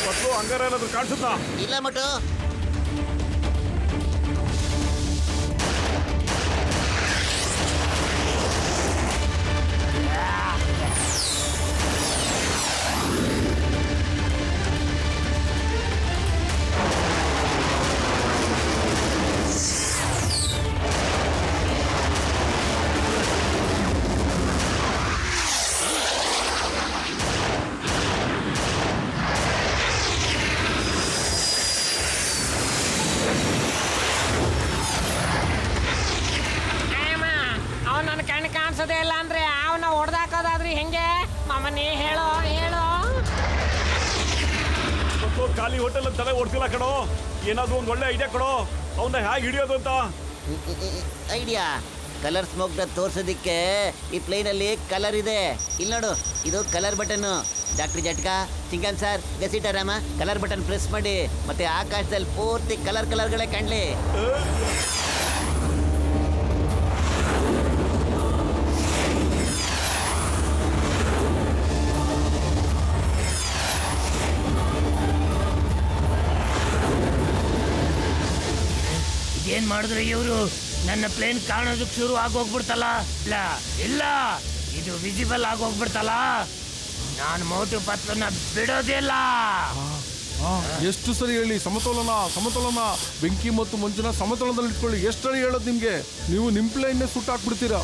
ಮತ್ತು ಹಂಗಾರ ಏನಾದ್ರು ಕಾಣಿಸುತ್ತಾ? ಇಲ್ಲ ಮಟು. ಅವ್ನು ನನ್ನ ಕಣ್ಣು ಕಾಣಿಸೋದೇ ಇಲ್ಲ ಅಂದ್ರೆ ಅವನ್ನ ಹೊಡೆದಾಕೋದಾದ್ರಿ ಹೆಂಗೆ? ಮಾಮನಿ ಹೇಳೋ ಹೇಳೋ. ಮತ್ತು ಖಾಲಿ ಹೋಟೆಲ್ ತಲೆ ಓಡ್ತಿಲ್ಲ ಕಣೋ. ಏನಾದ್ರು ಒಂದು ಒಳ್ಳೆ ಐಡಿಯಾ ಕೊಡೋ, ಅವನ್ನ ಹೇಗೆ ಹಿಡಿಯೋದು ಅಂತ. ಐಡಿಯಾ? ಕಲರ್ ಸ್ಮೋಕ್ ತೋರ್ಸೋದಿಕ್ಕೆ ಈ ಪ್ಲೇನ್ ಅಲ್ಲಿ ಕಲರ್ ಇದೆ. ಇಲ್ಲಿ ನೋಡು, ಇದು colour button. Doctor Jhatka, Chingam sir, Ghasitaram, colour button press ಮಾಡಿ ಮತ್ತೆ ಆಕಾಶದಲ್ಲಿ ಪೂರ್ತಿ ಕಲರ್ಗಳೇ ಕಾಣ್ಲಿ. ಏನ್ ಮಾಡಿದ್ರು ಇವರು? ನನ್ನ ಪ್ಲೇನ್ ಕಾಣೋದಕ್ಕೆ ಶುರು ಆಗೋಗ್ಬಿಡ್ತಲ್ಲ. ಇಲ್ಲ ಇಲ್ಲ, ಇದು ವಿಸಿಬಲ್ ಆಗೋಗ್ಬಿಡ್ತಲ್ಲ. ನಾನು ಮೋಟು ಪತ್ಲನ್ನ ಬಿಡೋದಿಲ್ಲ. ಎಷ್ಟು ಸರಿ ಹೇಳಿ ಸಮತೋಲನ ಸಮತೋಲನ, ಬೆಂಕಿ ಮತ್ತು ಮಂಜಿನ ಸಮತೋಲನದಲ್ಲಿ ಇಟ್ಕೊಳ್ಳಿ. ಎಷ್ಟು ಸರಿ ಹೇಳೋದು ನಿಮ್ಗೆ? ನೀವು ನಿಮ್ ಪ್ಲೇನ್ನೇ ಸುಟ್ಟಾಕ್ಬಿಡ್ತೀರಾ.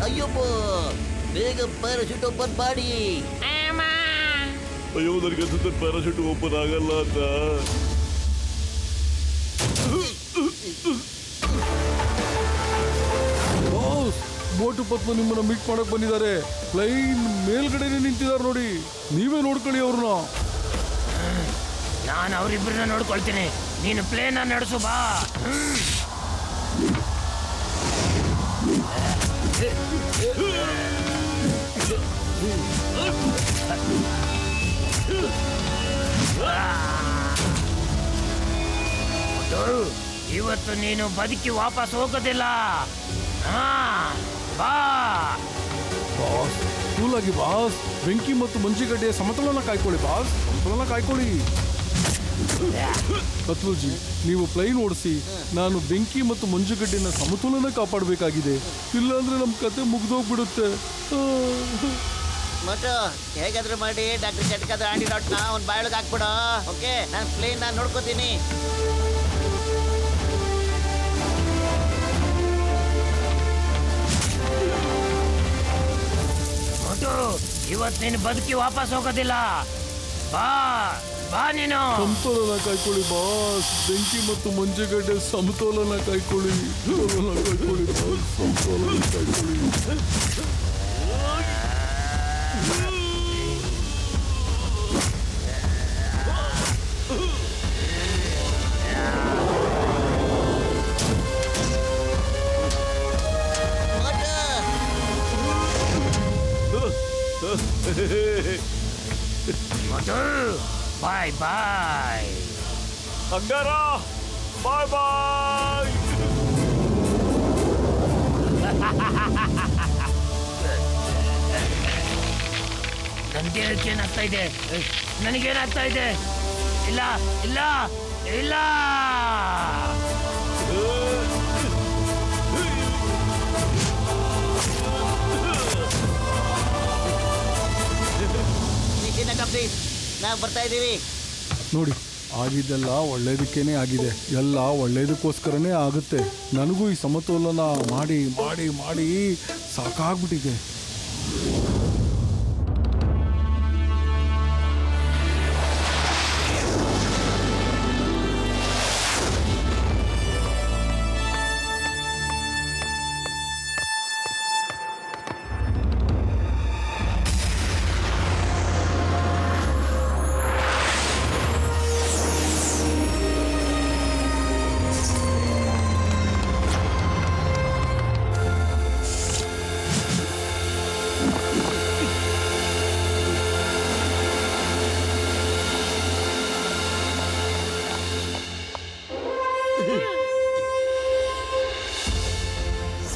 ಅಯ್ಯಪ್ಪ, ಬೇಗ ಪ್ಯಾರಾಶೂಟ್ ಓಪನ್ ಮಾಡಿ. ಅಮ್ಮ. ಅಯ್ಯೋ, ನನಗೆ ಅನ್ಸುತ್ತೆ ಪ್ಯಾರಾಶೂಟ್ ಓಪನ್ ಆಗಲ್ಲ ಅಂತ. ಮೋಟು ಪತ್ಲು ನಿಮ್ಮನ್ನ ಮೀಟ್ ಮಾಡಕ್ ಬಂದಿದ್ದಾರೆ. ಪ್ಲೈನ್ ಮೇಲ್ಗಡೆನೆ ನಿಂತಿದ್ದಾರೆ ನೋಡಿ. ನೀವೇ ನೋಡ್ಕೊಳ್ಳಿ ಅವ್ರನ್ನ. ನಾನು ಅವರಿಬ್ಬರನ್ನ ನೋಡ್ಕೊಳ್ತೀನಿ, ನೀನು ಪ್ಲೇನ್ ನಡೆಸು ಬಾ. ಇವತ್ತು ನೀನು ಬದುಕಿ ವಾಪಸ್ ಹೋಗೋದಿಲ್ಲ. ಬಾ ಬಾಸ್, ಕೂಲ್ ಆಗಿ ಬಾಸ್. ಬೆಂಕಿ ಮತ್ತು ಮಂಜಿಗಡ್ಡೆಯ ಸಮತೋಲನ ಕಾಯ್ಕೊಳ್ಳಿ ಬಾಸ್, ಸಮತೋಲನ ಕಾಯ್ಕೊಳ್ಳಿ. ಪತ್ಲೂಜಿ, ನೀವು ಪ್ಲೈನ್ ಓಡಿಸಿ, ನಾನು ಬೆಂಕಿ ಮತ್ತು ಮಂಜುಗಡ್ಡೆನ ಸಮತೋಲನ ಕಾಪಾಡಬೇಕಾಗಿದೆ. ಇಲ್ಲಾಂದ್ರೆ ನಮ್ಮ ಕತೆ ಮುಗ್ದೋಗ್ಬಿಡುತ್ತೆ. ಮತ್ತು ಹೇಗಾದ್ರೂ ಮಾಡಿ ಡಾಕ್ಟರ್ ಚಟ್ಕಾದ ಆಂಟಿಡಾಟ್ನ ಅವ್ನ ಬಾಯೊಳಗೆ ಹಾಕ್ಬಿಡು. ಓಕೆ, ನಾನು ಪ್ಲೇನ್ ನಾನು ನೋಡ್ಕೋತೀನಿ. ಇವತ್ತು ನೀನು ಬದುಕಿ ವಾಪಸ್ ಹೋಗೋದಿಲ್ಲ. ಬಾ ಬಾ ನೀನು. ಸಮತೋಲನ ಕಾಯ್ಕೊಳ್ಳಿ ಬಾಸ್. ಬೆಂಕಿ ಮತ್ತು ಮಂಜುಗಡ್ಡೆ ಸಮತೋಲನ ಕಾಯ್ಕೊಳ್ಳಿ. ಸಮತೋಲನ ಕಾಯ್ಕೊಳ್ಳಿ ಬಾಸ್, ಸಮತೋಲನ ಕಾಯ್ಕೊಳ್ಳಿ. ಬಾಯ್ ಬಾಯ್ ಹಂಗಾರ ಬಾಯ್ ಬಾಯ್. ನನ್ನ ದೇಹಕ್ಕೆ ಏನಾಗ್ತಾ ಇದೆ? ನನಗೇನಾಗ್ತಾ ಇದೆ? ಇಲ್ಲ ಇಲ್ಲ ಇಲ್ಲ. ನಾವು ಬರ್ತಾ ಇದ್ದೀವಿ. ನೋಡಿ, ಆಗಿದ್ದೆಲ್ಲ ಒಳ್ಳೇದಕ್ಕೇನೆ ಆಗಿದೆ. ಎಲ್ಲ ಒಳ್ಳೇದಕ್ಕೋಸ್ಕರನೇ ಆಗುತ್ತೆ. ನನಗೂ ಈ ಸಮತೋಲನ ಮಾಡಿ ಮಾಡಿ ಮಾಡಿ ಸಾಕಾಗ್ಬಿಟ್ಟಿದೆ.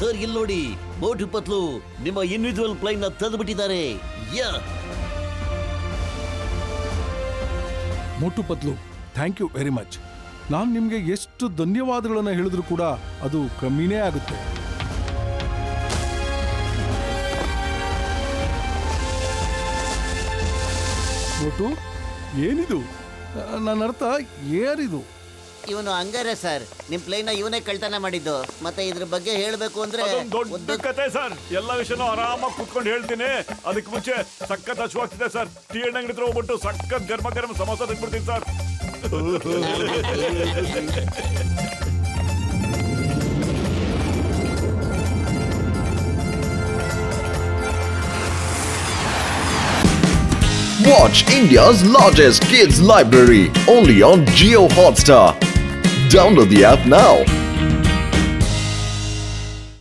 ಸರ್, ಇಲ್ಲಿ ನೋಡಿ, ಮೋಟು ಪತ್ಲು ನಿಮ್ಮ ಇನ್ವಿಸಿಬಲ್ ಪ್ಲೈನ್ ನ ತಂದುಬಿಟ್ಟಿದ್ದಾರೆ. ಮೋಟು Patlu, thank you very much. ನಾನು ನಿಮಗೆ ಎಷ್ಟು ಧನ್ಯವಾದಗಳನ್ನು ಹೇಳಿದ್ರು ಕೂಡ ಅದು ಕಮ್ಮಿನೇ ಆಗುತ್ತೆ. ಮೋಟು, ಏನಿದು? ನನ್ನ ಅರ್ಥ ಏರಿದು? ಇವನು ಹಂಗಾರೆ ಸರ್, ನಿಮ್ ಪ್ಲೇನ್ ಇವನೇ ಕಳ್ತನ ಮಾಡಿದ್ದು. ಮತ್ತೆ ಇದ್ರ ಬಗ್ಗೆ ಹೇಳ್ಬೇಕು ಅಂದ್ರೆ ದೊಡ್ಡ ಕತೆ ಸರ್. ಎಲ್ಲ ವಿಷಯನೂ ಆರಾಮಾಗಿ ಕುತ್ಕೊಂಡು ಹೇಳ್ತೀನಿ. ಅದಕ್ಕೆ ಮುಂಚೆ ಸಖತ್ ಹಸುವಾಗ್ತಿದೆ ಸರ್. ಟೀ ಅಂಗಡಿ ಹತ್ರ ಹೋಗ್ಬಿಟ್ಟು ಸಖತ್ ಗರ್ಮ ಗರ್ಮ ಸಮೋಸ ತಿನ್ಬಿಡ್ತೀನಿ sir. Watch India's largest kids library only on Jio Hotstar. Download the app now.